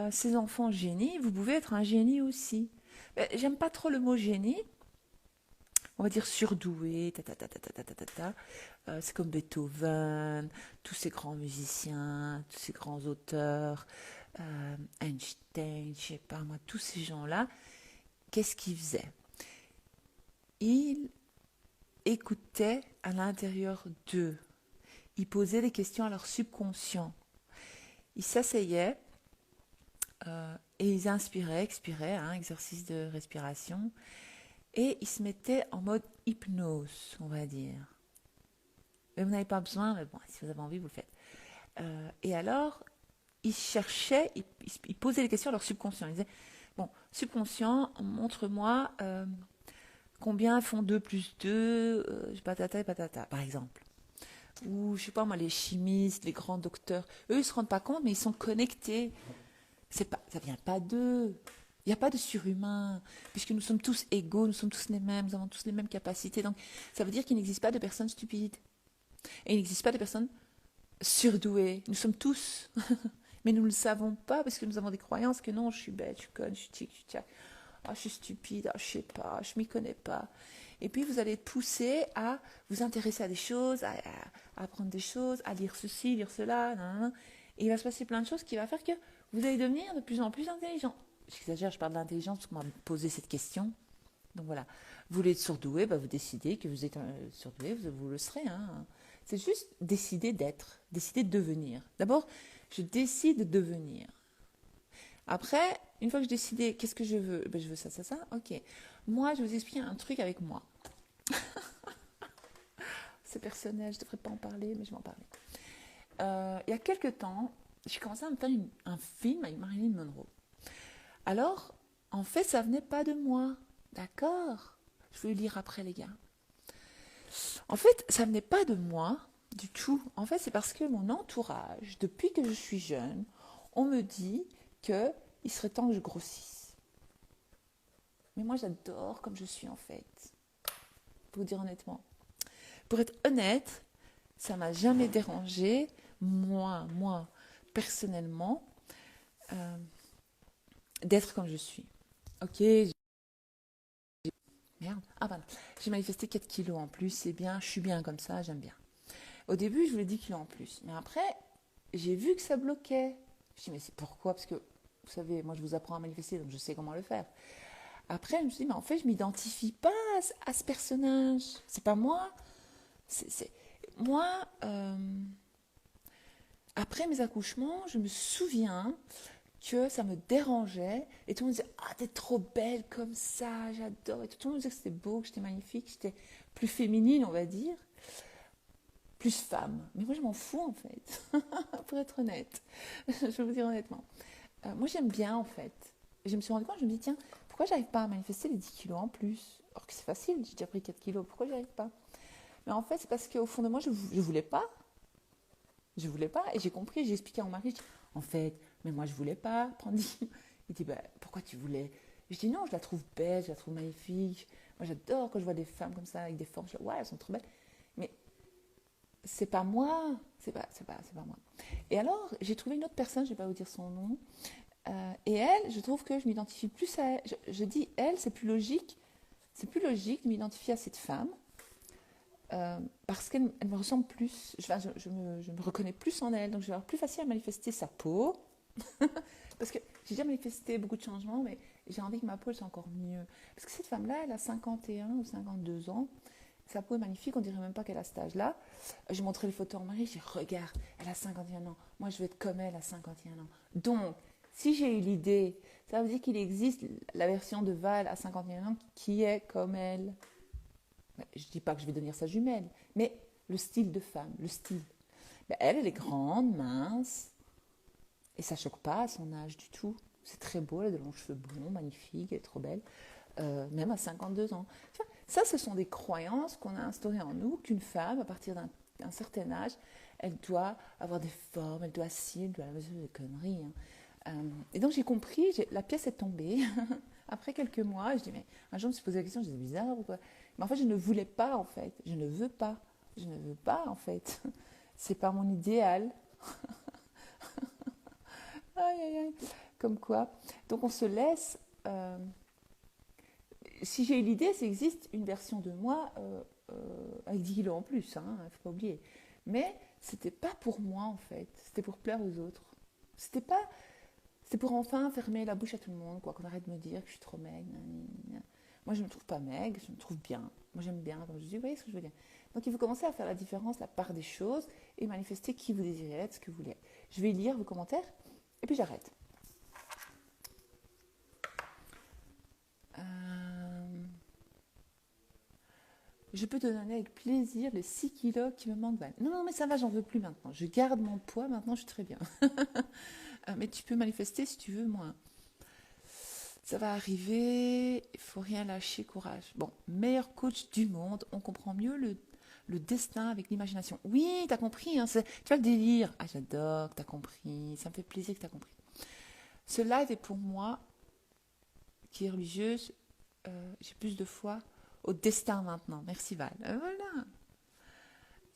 ces enfants génies, vous pouvez être un génie aussi. J'aime pas trop le mot génie. On va dire surdoué, c'est comme Beethoven, tous ces grands musiciens, tous ces grands auteurs, Einstein, je sais pas moi, tous ces gens-là. Qu'est-ce qu'ils faisaient? Ils écoutaient à l'intérieur d'eux. ils posaient des questions à leur subconscient. Ils s'asseyaient et ils inspiraient, expiraient, exercice de respiration, et ils se mettaient en mode hypnose, on va dire. Mais vous n'avez pas besoin, mais bon, si vous avez envie, vous le faites. Et alors, ils cherchaient, ils posaient des questions à leur subconscient. Ils disaient, bon, subconscient, montre-moi combien font 2 plus 2, patata et patata, par exemple. Ou, je sais pas moi, les chimistes, les grands docteurs, eux, ils ne se rendent pas compte, mais ils sont connectés. Ça vient pas d'eux. Il n'y a pas de surhumain, puisque nous sommes tous égaux, nous sommes tous les mêmes, nous avons tous les mêmes capacités. Donc, ça veut dire qu'il n'existe pas de personnes stupides. Et il n'existe pas de personnes surdouées. Nous sommes tous. Mais nous ne le savons pas, parce que nous avons des croyances que non, je suis bête, je suis conne, je suis tic, je suis tac. Je suis stupide, je sais pas, je m'y connais pas. Et puis vous allez être poussé à vous intéresser à des choses, à apprendre des choses, à lire ceci, lire cela. Et il va se passer plein de choses qui va faire que vous allez devenir de plus en plus intelligent. J'exagère, je parle d'intelligence parce qu'on m'a posé cette question. Donc voilà, vous voulez être surdoué, vous décidez que vous êtes surdoué, vous le serez. C'est juste décider d'être, décider de devenir. D'abord, je décide de devenir. Après, une fois que j'ai décidé, qu'est-ce que je veux ? Je veux ça, ça, ça. Ok. Moi, je vais vous expliquer un truc avec moi. C'est personnel, je ne devrais pas en parler, mais je vais en parler. Il y a quelques temps, j'ai commencé à me faire un film avec Marilyn Monroe. Alors, en fait, ça venait pas de moi. D'accord ? Je vais le lire après, les gars. En fait, ça venait pas de moi du tout. En fait, c'est parce que mon entourage, depuis que je suis jeune, on me dit qu'il serait temps que je grossisse. Mais moi, j'adore comme je suis, en fait. Pour vous dire honnêtement. Pour être honnête, ça m'a jamais dérangé, moi, personnellement, d'être comme je suis. Ok, merde. J'ai manifesté 4 kilos en plus, c'est bien, je suis bien comme ça, j'aime bien. Au début, je voulais 10 kilos en plus, mais après, j'ai vu que ça bloquait. Je me suis dit, mais c'est pourquoi ? Parce que, vous savez, moi, je vous apprends à manifester, donc je sais comment le faire. Après, je me suis dit, mais en fait, je ne m'identifie pas à ce personnage. C'est pas moi. Moi, après mes accouchements, je me souviens que ça me dérangeait et tout le monde disait, ah, t'es trop belle comme ça, j'adore. Et tout le monde disait que c'était beau, que j'étais magnifique, que j'étais plus féminine, on va dire, plus femme. Mais moi, je m'en fous, en fait, pour être honnête. Je vais vous dire honnêtement. Moi, j'aime bien, en fait. Et je me suis rendu compte, je me dis, tiens, pourquoi j'arrive pas à manifester les 10 kilos en plus ? Alors que c'est facile, j'ai déjà pris 4 kilos, pourquoi j'y arrive pas ? Mais en fait, c'est parce qu'au fond de moi, je voulais pas. Je voulais pas. Et j'ai compris, j'ai expliqué à mon mari, je dis, en fait, mais moi, je voulais pas prendre 10 kilos. Il dit, pourquoi tu voulais ? Je dis, non, je la trouve belle, je la trouve magnifique. Moi, j'adore quand je vois des femmes comme ça, avec des formes. Je dis, ouais, elles sont trop belles. Mais c'est pas moi. C'est pas moi. Et alors, j'ai trouvé une autre personne, je vais pas vous dire son nom. Et elle, je trouve que je m'identifie plus à elle. Je dis elle, c'est plus logique. C'est plus logique de m'identifier à cette femme. Parce qu'elle me ressemble plus, je me reconnais plus en elle, donc je vais avoir plus facile à manifester sa peau, parce que j'ai déjà manifesté beaucoup de changements, mais j'ai envie que ma peau soit encore mieux. Parce que cette femme-là, elle a 51 ou 52 ans, sa peau est magnifique, on dirait même pas qu'elle a cet âge-là. J'ai montré les photos à mon mari, j'ai dit, regarde, elle a 51 ans, moi je veux être comme elle à 51 ans. Donc, si j'ai eu l'idée, ça veut dire qu'il existe la version de Val à 51 ans qui est comme elle. Je ne dis pas que je vais devenir sa jumelle, mais le style de femme, le style. Elle est grande, mince, et ça ne choque pas à son âge du tout. C'est très beau, elle a de longs cheveux blonds, magnifique, elle est trop belle, même à 52 ans. Ça, ce sont des croyances qu'on a instaurées en nous, qu'une femme, à partir d'un certain âge, elle doit avoir des formes, elle doit ci, elle doit des conneries. Et donc j'ai compris, la pièce est tombée. Après quelques mois, je dis, mais un jour je me suis posé la question, je disais, c'est bizarre ou quoi ? Mais en fait, je ne voulais pas, en fait. Je ne veux pas. Je ne veux pas, en fait. C'est pas mon idéal. Aïe, aïe, aïe. Comme quoi. Donc, on se laisse... Si j'ai eu l'idée, ça existe une version de moi avec 10 kilos en plus, hein, faut pas oublier. Mais c'était pas pour moi, en fait. C'était pour plaire aux autres. C'était pour enfin fermer la bouche à tout le monde, quoi. Qu'on arrête de me dire que je suis trop maigre. Moi, je ne me trouve pas maigre, je me trouve bien. Moi, j'aime bien, comme je dis, vous voyez ce que je veux dire. Donc, il faut commencer à faire la différence, la part des choses, et manifester qui vous désirez être, ce que vous voulez être. Je vais lire vos commentaires, et puis j'arrête. Je peux te donner avec plaisir les 6 kilos qui me manquent. Non, non, mais ça va, j'en veux plus maintenant. Je garde mon poids, maintenant je suis très bien. Mais tu peux manifester si tu veux moins. Ça va arriver, il faut rien lâcher, courage. Bon, meilleur coach du monde, on comprend mieux le destin avec l'imagination. Oui, t'as compris, hein, tu vois le délire. Ah, j'adore que t'as compris, ça me fait plaisir que t'as compris. Ce live est pour moi, qui est religieuse, j'ai plus de foi au destin maintenant. Merci Val. Voilà,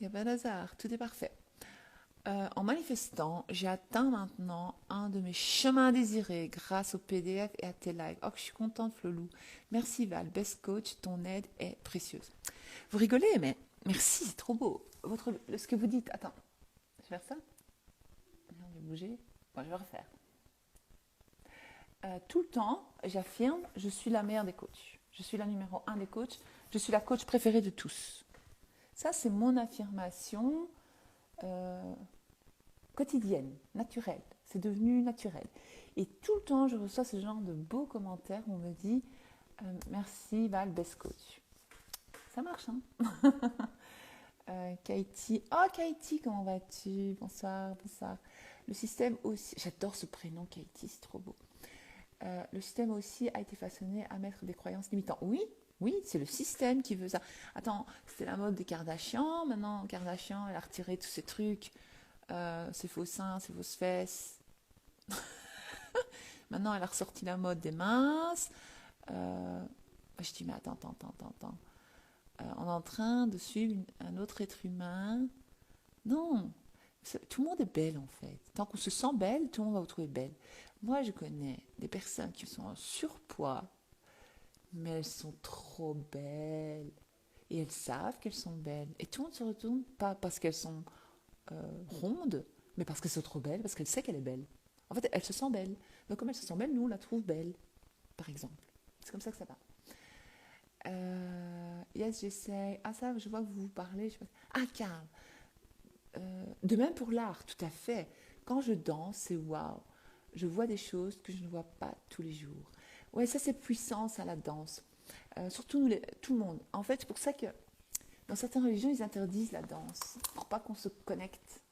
il n'y a pas d'hasard, tout est parfait. En manifestant, j'ai atteint maintenant un de mes chemins désirés grâce au PDF et à tes lives. Oh, que je suis contente, Flolou. Merci Val, best coach, ton aide est précieuse. Vous rigolez, mais merci, c'est trop beau. Ce que vous dites, attends, je vais faire ça. Non, je vais bouger. Bon, je vais refaire. Tout le temps, j'affirme, je suis la meilleure des coachs. Je suis la numéro 1 des coachs. Je suis la coach préférée de tous. Ça, c'est mon affirmation quotidienne, naturelle. C'est devenu naturel. Et tout le temps, je reçois ce genre de beaux commentaires où on me dit merci Val, best coach. Ça marche, hein. Katie. Oh, Katie, comment vas-tu? Bonsoir, bonsoir. Le système aussi. J'adore ce prénom, Katie, c'est trop beau. Le système aussi a été façonné à mettre des croyances limitantes. Oui, oui, c'est le système qui veut ça. Attends, c'était la mode des Kardashians. Maintenant, Kardashian, elle a retiré tous ces trucs, ses faux seins, ses fausses fesses. Maintenant, elle a ressorti la mode des minces. Je dis, mais attends. On est en train de suivre un autre être humain. Non, tout le monde est belle en fait. Tant qu'on se sent belle, tout le monde va vous trouver belle. Moi, je connais des personnes qui sont en surpoids, mais elles sont trop belles. Et elles savent qu'elles sont belles. Et tout le monde se retourne, pas parce qu'elles sont rondes, mais parce qu'elles sont trop belles, parce qu'elles savent qu'elle est belle. En fait, elle se sent belle. Donc, comme elle se sent belle, nous, on la trouve belle, par exemple. C'est comme ça que ça va. Yes, j'essaie. Ah, ça, je vois que vous vous parlez. Ah, Karl. De même pour l'art, tout à fait. Quand je danse, c'est waouh. Je vois des choses que je ne vois pas tous les jours. Ouais, ça, c'est puissant, ça, la danse. Surtout tout le monde. En fait, c'est pour ça que dans certaines religions, ils interdisent la danse pour pas qu'on se connecte.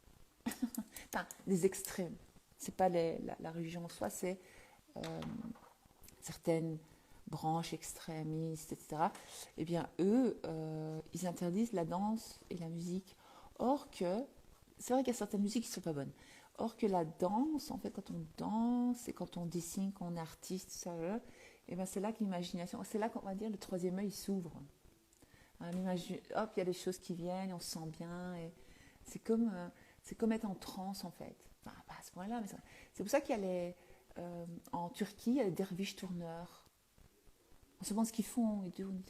Enfin, des extrêmes. C'est pas la religion en soi, c'est certaines branches extrémistes, etc. Eh bien, eux, ils interdisent la danse et la musique. Or que, c'est vrai qu'il y a certaines musiques qui ne sont pas bonnes. Or que la danse, en fait, quand on danse et quand on dessine, quand on est artiste, ça, et ben c'est là que l'imagination, c'est là qu'on va dire le troisième œil s'ouvre. Hein, hop, il y a des choses qui viennent, on se sent bien. Et c'est comme être en transe, en fait. Enfin, pas à ce point-là, mais c'est pour ça qu'il y a en Turquie, il y a les derviches tourneurs. On se demande ce qu'ils font, ils tournent.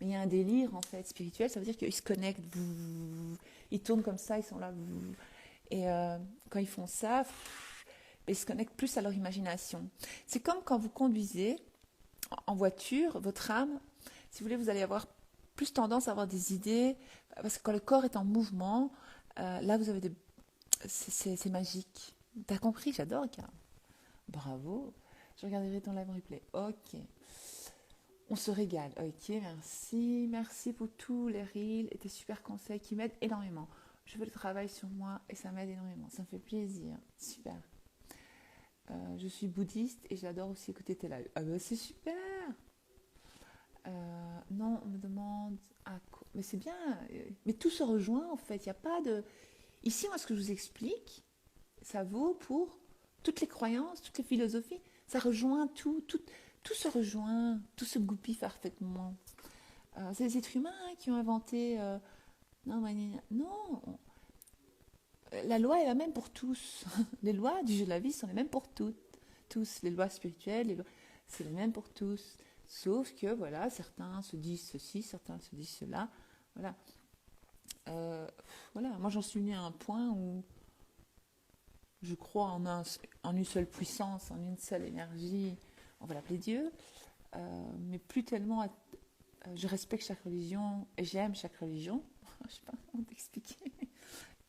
Mais il y a un délire, en fait, spirituel, ça veut dire qu'ils se connectent. Ils tournent comme ça, ils sont là. Et quand ils font ça, ils se connectent plus à leur imagination. C'est comme quand vous conduisez en voiture, votre âme, si vous voulez, vous allez avoir plus tendance à avoir des idées, parce que quand le corps est en mouvement, là, vous avez c'est magique. T'as compris? J'adore, Karl. Bravo. Je regarderai ton live replay. Ok. On se régale. Ok, merci. Merci pour tous les reels et tes super conseils qui m'aident énormément. Je fais le travail sur moi et ça m'aide énormément. Ça me fait plaisir. Super. Je suis bouddhiste et j'adore aussi écouter tes lives. Ah ben c'est super. Non, on me demande mais c'est bien. Mais tout se rejoint en fait. Il n'y a pas de... Ici, moi, ce que je vous explique, ça vaut pour toutes les croyances, toutes les philosophies. Ça rejoint tout se rejoint, tout se goupille parfaitement. C'est les êtres humains qui ont inventé... non, la loi est la même pour tous. Les lois du jeu de la vie sont les mêmes pour tous. Les lois spirituelles, c'est les mêmes pour tous. Sauf que, voilà, certains se disent ceci, certains se disent cela. Voilà. Voilà. Moi, j'en suis venue à un point où je crois en une seule puissance, en une seule énergie. On va l'appeler Dieu. Mais plus tellement Je respecte chaque religion et j'aime chaque religion. Je ne sais pas comment t'expliquer.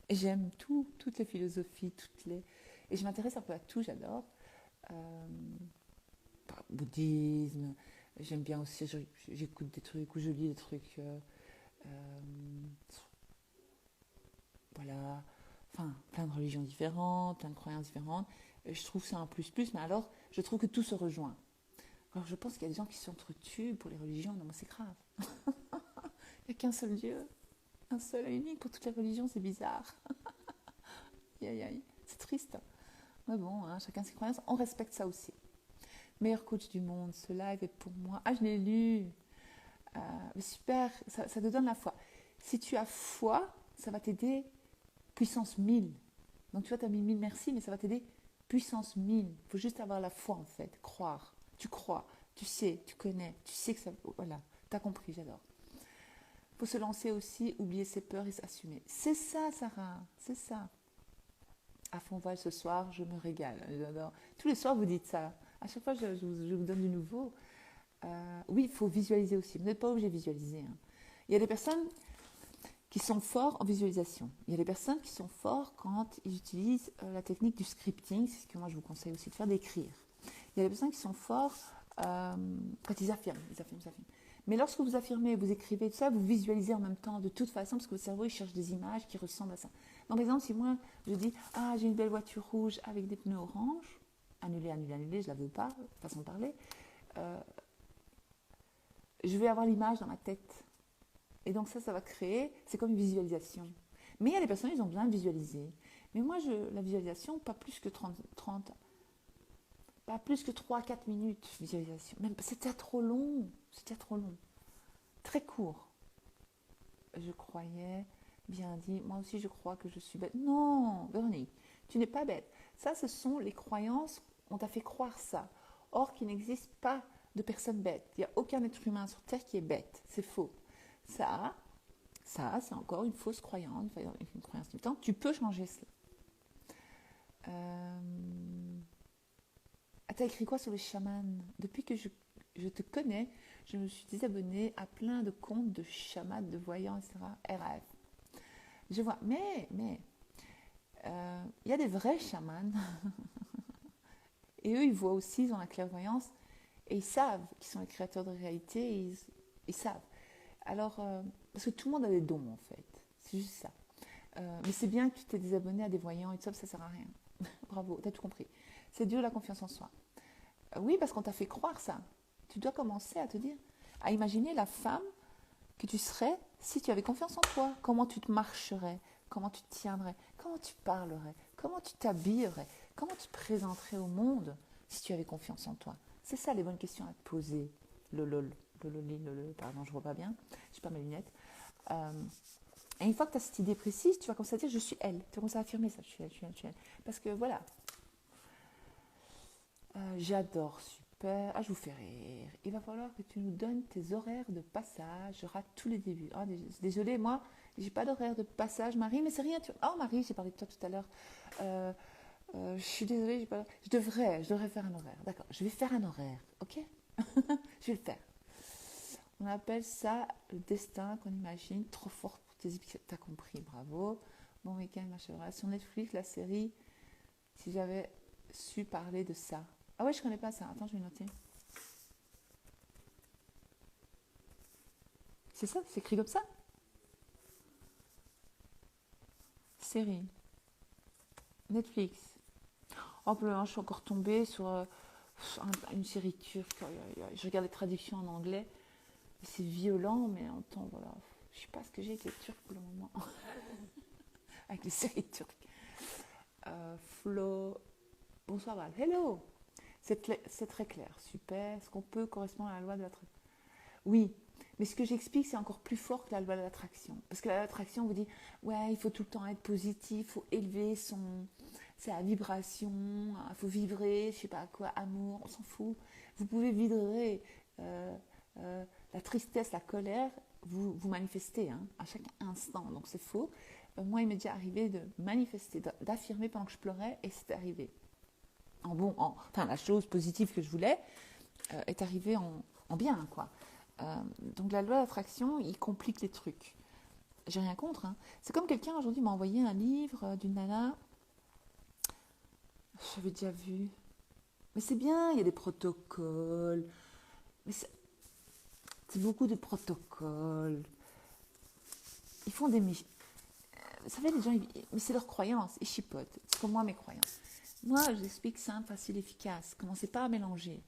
Et j'aime toutes les philosophies, et je m'intéresse un peu à tout, j'adore. Euh, Bouddhisme, j'aime bien aussi, j'écoute des trucs ou je lis des trucs, euh, voilà, enfin, plein de religions différentes, plein de croyances différentes. Et je trouve ça un plus, mais alors, je trouve que tout se rejoint. Alors, je pense qu'il y a des gens qui s'entretuent pour les religions, non, mais c'est grave. Il n'y a qu'un seul Dieu, un seul et unique pour toutes les religions, c'est bizarre. Aïe, aïe, c'est triste. Mais bon, hein, chacun ses croyances, on respecte ça aussi. Meilleur coach du monde, ce live est pour moi. Ah, je l'ai lu. Mais super, ça te donne la foi. Si tu as foi, ça va t'aider puissance 1000. Donc tu vois, tu as mis 1000 merci, mais ça va t'aider puissance 1000. Il faut juste avoir la foi en fait, croire. Tu crois, tu sais, tu connais, tu sais que ça... Voilà, tu as compris, j'adore. Il faut se lancer aussi, oublier ses peurs et s'assumer. C'est ça, Sarah, c'est ça. À fond voile ce soir, je me régale. J'adore. Tous les soirs, vous dites ça. À chaque fois, je vous donne du nouveau. Oui, il faut visualiser aussi. Vous n'êtes pas obligé de visualiser. Hein. Il y a des personnes qui sont forts en visualisation. Il y a des personnes qui sont forts quand ils utilisent la technique du scripting. C'est ce que moi, je vous conseille aussi de faire, d'écrire. Il y a des personnes qui sont forts quand ils affirment. Mais lorsque vous affirmez, vous écrivez tout ça, vous visualisez en même temps de toute façon, parce que votre cerveau, il cherche des images qui ressemblent à ça. Donc, par exemple, si moi, je dis « Ah, j'ai une belle voiture rouge avec des pneus oranges », annulé, je ne la veux pas, façon de parler, je vais avoir l'image dans ma tête. Et donc ça va créer, c'est comme une visualisation. Mais il y a des personnes, ils ont besoin de visualiser. Mais moi, la visualisation, pas plus que 30 pas plus que 3-4 minutes, visualisation. Même, c'était trop long. Très court. Je croyais, bien dit, moi aussi je crois que je suis bête. Non, Véronique, tu n'es pas bête. Ça, ce sont les croyances, on t'a fait croire ça. Or, qu'il n'existe pas de personne bête. Il n'y a aucun être humain sur Terre qui est bête. C'est faux. Ça, c'est encore une fausse croyance, une croyance limitante. Tu peux changer cela. T'as écrit quoi sur les chamans? Depuis que je te connais, je me suis désabonnée à plein de comptes de chamans, de voyants, etc. RAF. Je vois, mais il y a des vrais chamans. Et eux, ils voient aussi, ils ont la clairvoyance. Et ils savent qu'ils sont les créateurs de réalité. Ils savent. Alors, parce que tout le monde a des dons, en fait. C'est juste ça. Mais c'est bien que tu t'es désabonné à des voyants et tout ça, ça sert à rien. Bravo, t'as tout compris. C'est dur la confiance en soi. Oui, parce qu'on t'a fait croire ça. Tu dois commencer à te dire, à imaginer la femme que tu serais si tu avais confiance en toi. Comment tu te marcherais, comment tu te tiendrais, comment tu parlerais, comment tu t'habillerais, comment tu te présenterais au monde si tu avais confiance en toi. C'est ça les bonnes questions à te poser. Pardon, je ne vois pas bien, je n'ai pas mes lunettes. Et une fois que tu as cette idée précise, tu vas commencer à dire je suis elle. Tu vas commencer à affirmer ça, je suis elle. Parce que voilà. J'adore, super. Ah, je vous fais rire. Il va falloir que tu nous donnes tes horaires de passage. Je rate tous les débuts. Oh, désolée, moi, j'ai pas d'horaire de passage, Marie, mais c'est rien. Oh, Marie, j'ai parlé de toi tout à l'heure. Je suis désolée, je devrais faire un horaire. D'accord, je vais faire un horaire, ok. Je vais le faire. On appelle ça le destin qu'on imagine, trop fort pour tes épisodes. T'as compris, bravo. Bon week-end, ma chère. Sur Netflix, la série, si j'avais su parler de ça. Ah ouais, je connais pas ça. Attends, je vais noter. C'est ça, c'est écrit comme ça. Série. Netflix. Oh, je suis encore tombée sur une série turque. Je regarde les traductions en anglais. C'est violent, mais en temps, voilà. Je sais pas ce que j'ai avec les Turcs pour le moment. Avec les séries turques. Flo. Bonsoir, Val. Hello. C'est très clair. Super. Est-ce qu'on peut correspondre à la loi de l'attraction? Oui. Mais ce que j'explique, c'est encore plus fort que la loi de l'attraction. Parce que la loi de l'attraction vous dit, ouais, il faut tout le temps être positif, il faut élever sa vibration, il faut vibrer, je sais pas quoi, amour, on s'en fout. Vous pouvez vibrer la tristesse, la colère, vous manifestez à chaque instant. Donc c'est faux. Moi, il m'est déjà arrivé de manifester, d'affirmer pendant que je pleurais, et c'est arrivé. Enfin, la chose positive que je voulais est arrivée en bien, quoi. Donc la loi d'attraction, il complique les trucs. J'ai rien contre. Hein. C'est comme quelqu'un aujourd'hui m'a envoyé un livre d'une nana. J'avais déjà vu. Mais c'est bien, il y a des protocoles. Mais c'est beaucoup de protocoles. Ils font des... Vous savez, les gens, mais c'est leur croyance. Ils chipotent. C'est comme moi, mes croyances. Moi, je vous explique simple, facile, efficace. Commencez pas à mélanger.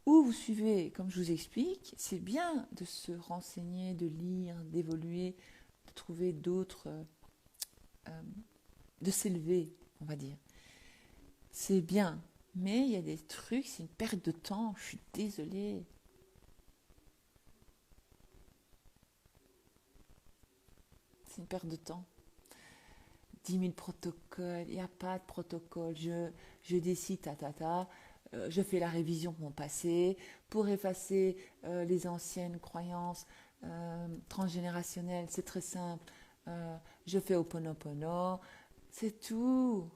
Ou vous suivez, comme je vous explique, c'est bien de se renseigner, de lire, d'évoluer, de trouver d'autres... de s'élever, on va dire. C'est bien. Mais il y a des trucs, c'est une perte de temps. Je suis désolée. C'est une perte de temps. 10 000 protocoles, il n'y a pas de protocole. Je décide, je fais la révision de mon passé pour effacer les anciennes croyances transgénérationnelles. C'est très simple. Je fais Ho'oponopono. C'est tout.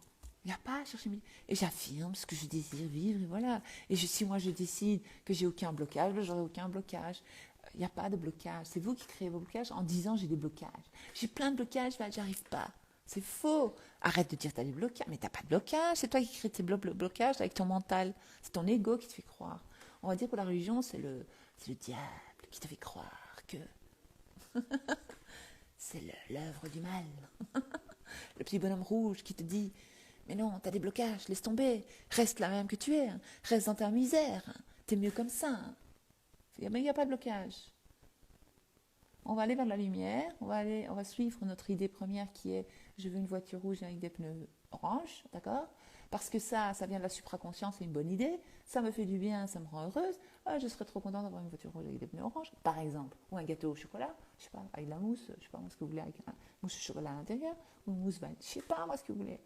Il n'y a pas à chercher. Et j'affirme ce que je désire vivre, et voilà. Et si moi je décide que j'ai aucun blocage, ben j'aurai aucun blocage. Il n'y a pas de blocage. C'est vous qui créez vos blocages en disant j'ai des blocages. J'ai plein de blocages, ben, j'arrive pas. C'est faux. Arrête de dire que tu as des blocages. Mais tu n'as pas de blocage. C'est toi qui crée tes blocages avec ton mental. C'est ton ego qui te fait croire. On va dire que la religion, c'est le diable qui te fait croire que c'est l'œuvre du mal. Le petit bonhomme rouge qui te dit mais non, tu as des blocages, laisse tomber. Reste là même que tu es. Reste dans ta misère. Tu es mieux comme ça. Mais il n'y a pas de blocage. On va aller vers la lumière, on va suivre notre idée première qui est je veux une voiture rouge avec des pneus orange, d'accord? Parce que ça vient de la supraconscience, c'est une bonne idée, ça me fait du bien, ça me rend heureuse, je serais trop contente d'avoir une voiture rouge avec des pneus orange, par exemple, ou un gâteau au chocolat, je sais pas, avec de la mousse, je sais pas moi ce que vous voulez, avec une mousse au chocolat à l'intérieur, ou une mousse vanille, je sais pas moi ce que vous voulez.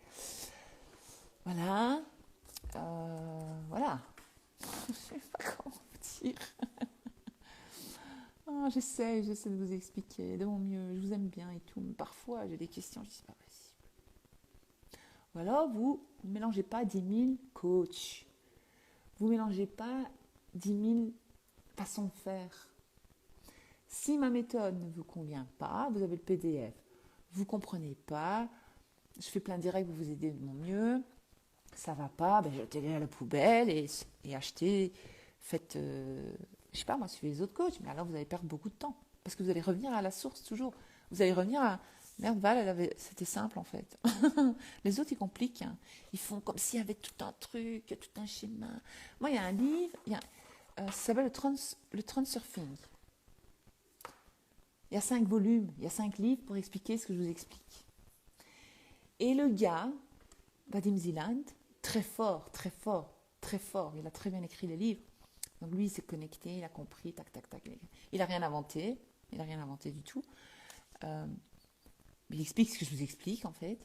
Voilà, voilà, je sais pas comment vous dire. J'essaie de vous expliquer de mon mieux, je vous aime bien et tout, mais parfois j'ai des questions, je dis c'est pas possible. Ou alors vous ne mélangez pas 10 000 coachs, vous ne mélangez pas 10 000 façons de faire. Si ma méthode ne vous convient pas, vous avez le PDF, vous ne comprenez pas, je fais plein de directs pour vous aider de mon mieux, ça va pas, jetez-les à la poubelle et achetez, faites... je sais pas, moi, suivez les autres coachs, mais alors vous allez perdre beaucoup de temps. Parce que vous allez revenir à la source toujours. Vous allez revenir à... Merde, Val, c'était simple en fait. Les autres, ils compliquent. Hein. Ils font comme s'il y avait tout un truc, tout un schéma. Moi, il y a un livre, ça s'appelle le Transurfing. Il y a 5 volumes, il y a 5 livres pour expliquer ce que je vous explique. Et le gars, Vadim Zeland, très fort, il a très bien écrit les livres. Donc lui, il s'est connecté, il a compris, tac. Il n'a rien inventé du tout. Il explique ce que je vous explique en fait.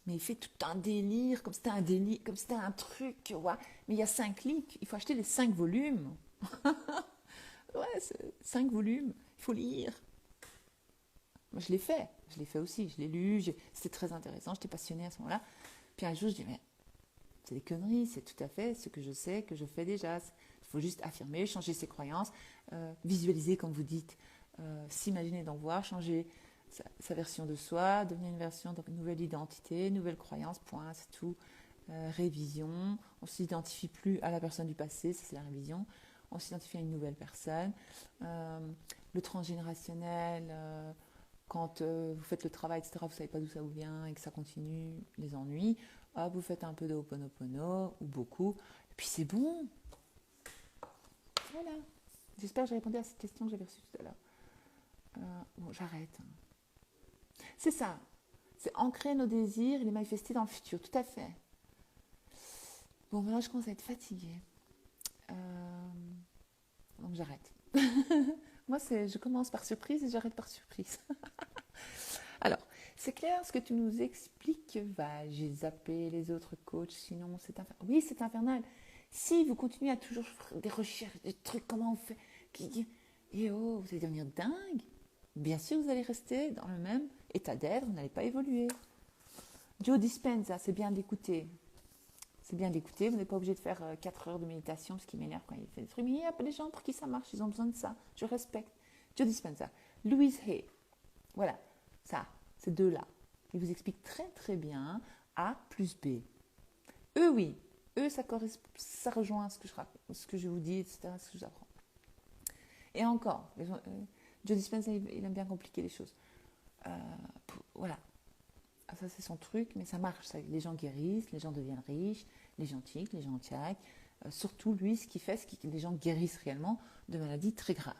Mais il fait tout un délire, comme c'était un truc, tu vois. Mais il y a 5 livres, il faut acheter les 5 volumes. Ouais, 5 volumes, il faut lire. Moi, je l'ai fait aussi, je l'ai lu, c'était très intéressant, j'étais passionnée à ce moment-là. Puis un jour, je dis, mais c'est des conneries, c'est tout à fait ce que je sais, que je fais déjà. Il faut juste affirmer, changer ses croyances, visualiser, comme vous dites, s'imaginer d'en voir, changer sa version de soi, devenir une version, donc une nouvelle identité, nouvelle croyance, point, c'est tout. Révision, on ne s'identifie plus à la personne du passé, ça c'est la révision, on s'identifie à une nouvelle personne. Le transgénérationnel, quand vous faites le travail, etc., vous ne savez pas d'où ça vous vient et que ça continue, les ennuis, vous faites un peu de Ho'oponopono, ou beaucoup, et puis c'est bon. Voilà. J'espère que j'ai répondu à cette question que j'avais reçue tout à l'heure. Bon, j'arrête. C'est ça. C'est ancrer nos désirs et les manifester dans le futur. Tout à fait. Bon, maintenant, je commence à être fatiguée. Donc, j'arrête. Moi, je commence par surprise et j'arrête par surprise. Alors, c'est clair ce que tu nous expliques. J'ai zappé les autres coachs, sinon c'est infernal. Oui, c'est infernal. Si vous continuez à toujours faire des recherches, des trucs, comment on fait, vous allez devenir dingue. Bien sûr, vous allez rester dans le même état d'être, vous n'allez pas évoluer. Joe Dispenza, c'est bien d'écouter. C'est bien d'écouter. Vous n'êtes pas obligé de faire 4 heures de méditation, parce qu'il m'énerve quand il fait des trucs. Mais il y a des gens pour qui ça marche, ils ont besoin de ça. Je respecte. Joe Dispenza. Louise Hay. Voilà, ça, ces deux-là. Ils vous expliquent très très bien A plus B. Eux, oui. Eux, ça rejoint ce que je vous dis, etc., ce que je vous apprends. Et encore, Joe Dispenza, il aime bien compliquer les choses. Voilà. Ça, c'est son truc, mais ça marche. Ça. Les gens guérissent, les gens deviennent riches, les gens tiquent, les gens tiaquent. Surtout, lui, ce qu'il fait, c'est que les gens guérissent réellement de maladies très graves,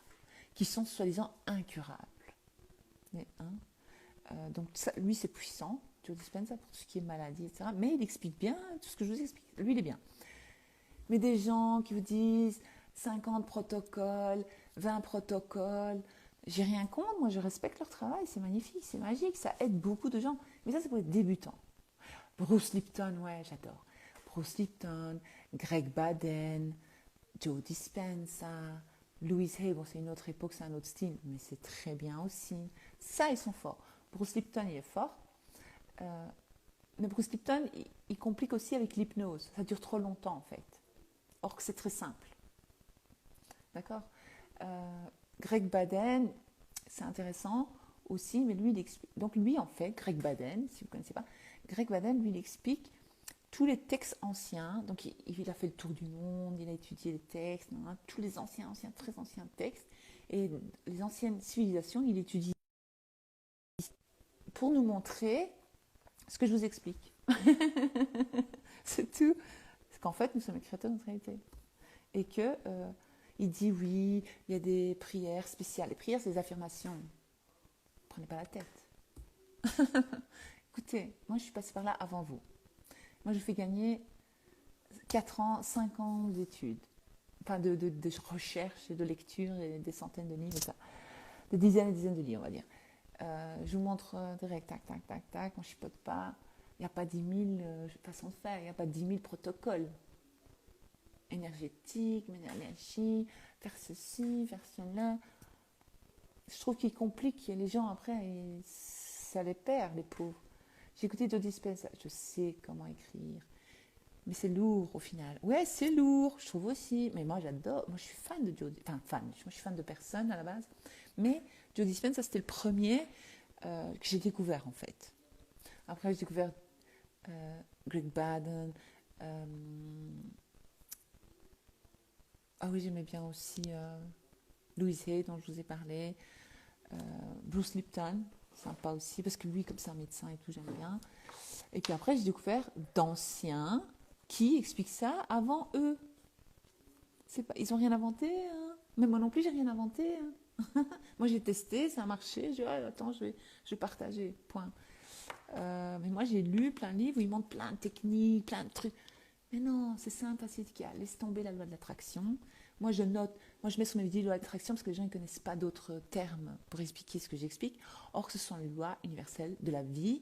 qui sont soi-disant incurables. Donc, ça, lui, c'est puissant. Joe Dispenza pour tout ce qui est maladie, etc. Mais il explique bien tout ce que je vous explique. Lui, il est bien. Mais des gens qui vous disent 50 protocoles, 20 protocoles, j'ai rien contre, moi je respecte leur travail, c'est magnifique, c'est magique, ça aide beaucoup de gens. Mais ça, c'est pour les débutants. Bruce Lipton, ouais, j'adore. Bruce Lipton, Greg Baden, Joe Dispenza, Louise Hay, bon, c'est une autre époque, c'est un autre style, mais c'est très bien aussi. Ça, ils sont forts. Bruce Lipton, il est fort. Mais Bruce Lipton, il complique aussi avec l'hypnose. Ça dure trop longtemps, en fait. Or que c'est très simple. D'accord. Greg Baden, c'est intéressant aussi, mais lui, il explique. Donc, lui, en fait, Greg Baden, si vous ne connaissez pas, Greg Baden, lui, il explique tous les textes anciens. Donc, il a fait le tour du monde, il a étudié les textes, tous les anciens, très anciens textes. Et les anciennes civilisations, il étudie pour nous montrer ce que je vous explique. C'est tout. Parce qu'en fait, nous sommes les créateurs de notre réalité. Et que il dit oui, il y a des prières spéciales. Les prières, c'est des affirmations. Ne prenez pas la tête. Écoutez, moi je suis passée par là avant vous. Moi je fais gagner 4 ans, 5 ans d'études. Enfin de recherche et de lecture et des centaines de livres, ça. Des dizaines et des dizaines de livres, on va dire. Je vous montre direct, tac, tac, tac, tac. On ne chipote pas. Il n'y a pas 10 000 façons de faire. Il n'y a pas 10 000 protocoles. Énergétique, énergie, faire ceci, faire cela. Je trouve qu'il complique les gens après, et ça les perd, les pauvres. J'ai écouté Joe Dispenza, je sais comment écrire, mais c'est lourd au final. Ouais, c'est lourd, je trouve aussi, mais moi j'adore, moi je suis fan de Joe, enfin fan, moi je suis fan de personne à la base, mais Joe Dispenza c'était le premier que j'ai découvert en fait. Après j'ai découvert Greg Baden, ah oui, j'aimais bien aussi Louise Hay, dont je vous ai parlé. Bruce Lipton, sympa aussi, parce que lui, comme c'est un médecin et tout, j'aime bien. Et puis après, j'ai découvert d'anciens qui expliquent ça avant eux. Ils n'ont rien inventé, hein. Mais moi non plus, j'ai rien inventé. Hein. Moi, j'ai testé, ça a marché. J'ai dit, oh, attends, je vais partager, point. Mais moi, j'ai lu plein de livres où ils montrent plein de techniques, plein de trucs. Mais non, c'est simple, assez efficace. Laisse tomber la loi de l'attraction. Moi, je note, moi, je mets sur mes vidéos loi de l'attraction parce que les gens ne connaissent pas d'autres termes pour expliquer ce que j'explique. Or, ce sont les lois universelles de la vie.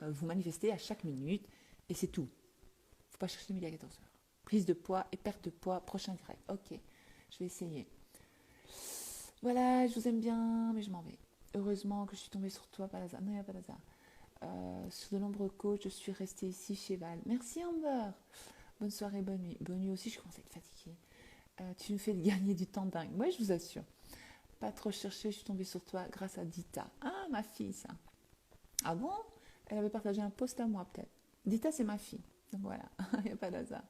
Vous manifestez à chaque minute et c'est tout. Il ne faut pas chercher midi à 14h. Prise de poids et perte de poids, prochain grec. Ok, je vais essayer. Voilà, je vous aime bien, mais je m'en vais. Heureusement que je suis tombée sur toi, pas hasard. Non, il n'y a pas d'hasard. Sur de nombreux coachs, je suis restée ici chez Val. Merci Amber. Bonne soirée, bonne nuit. Bonne nuit aussi, je commence à être fatiguée. Tu nous fais gagner du temps dingue. Moi, je vous assure. Pas trop chercher, je suis tombée sur toi grâce à Dita. Ah, ma fille, ça. Ah bon? Elle avait partagé un post à moi, peut-être. Dita, c'est ma fille. Donc voilà, il n'y a pas d'hasard.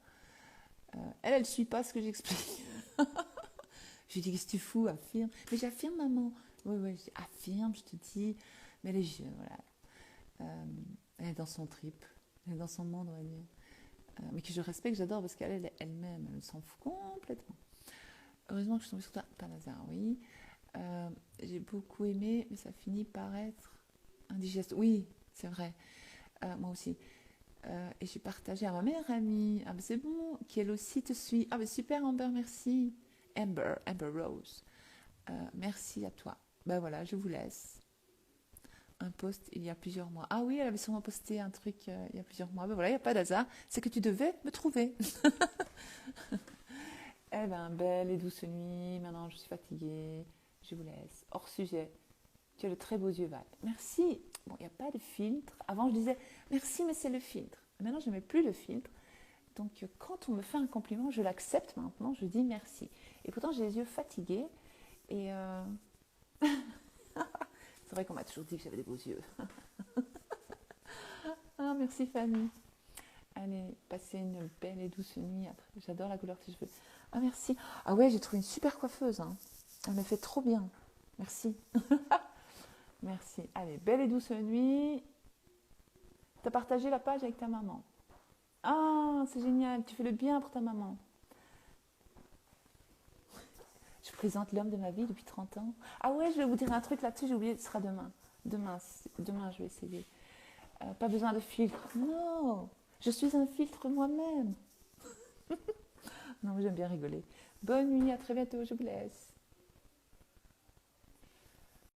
Elle ne suit pas ce que j'explique. Je lui dis, qu'est-ce que tu fous? Affirme. Mais j'affirme, maman. Oui, je dis, affirme, je te dis. Mais elle est jeune, voilà. Elle est dans son trip. Elle est dans son monde, on va dire. Mais que je respecte, j'adore, parce qu'elle est elle-même, elle s'en fout complètement. Heureusement que je suis tombée sur toi, par hasard, oui. J'ai beaucoup aimé, mais ça finit par être indigeste. Oui, c'est vrai, moi aussi. Et j'ai partagé à ma meilleure amie, ah ben c'est bon, qui elle aussi te suit. Ah ben super Amber, merci. Amber Rose. Merci à toi. Ben voilà, je vous laisse. Un post il y a plusieurs mois. Ah oui, elle avait sûrement posté un truc il y a plusieurs mois. Ben voilà, il n'y a pas d'hasard. C'est que tu devais me trouver. Eh ben, belle et douce nuit. Maintenant, je suis fatiguée. Je vous laisse. Hors sujet. Tu as de très beaux yeux, Val. Merci. Bon, il n'y a pas de filtre. Avant, je disais merci, mais c'est le filtre. Maintenant, je ne mets plus le filtre Donc, quand on me fait un compliment, je l'accepte maintenant, je dis merci. Et pourtant, j'ai les yeux fatigués. Et c'est vrai qu'on m'a toujours dit que j'avais des beaux yeux. Ah, merci Fanny. Allez, passez une belle et douce nuit. J'adore la couleur de tes cheveux. Ah, merci. Ah ouais, j'ai trouvé une super coiffeuse. Hein. Elle me fait trop bien. Merci. Merci. Allez, belle et douce nuit. Tu as partagé la page avec ta maman. Ah, c'est génial. Tu fais le bien pour ta maman. Je présente l'homme de ma vie depuis 30 ans. Ah ouais, je vais vous dire un truc là-dessus. J'ai oublié, ce sera demain. Demain, je vais essayer. Pas besoin de filtre. Non, je suis un filtre moi-même. Non, j'aime bien rigoler. Bonne nuit, à très bientôt, je vous laisse.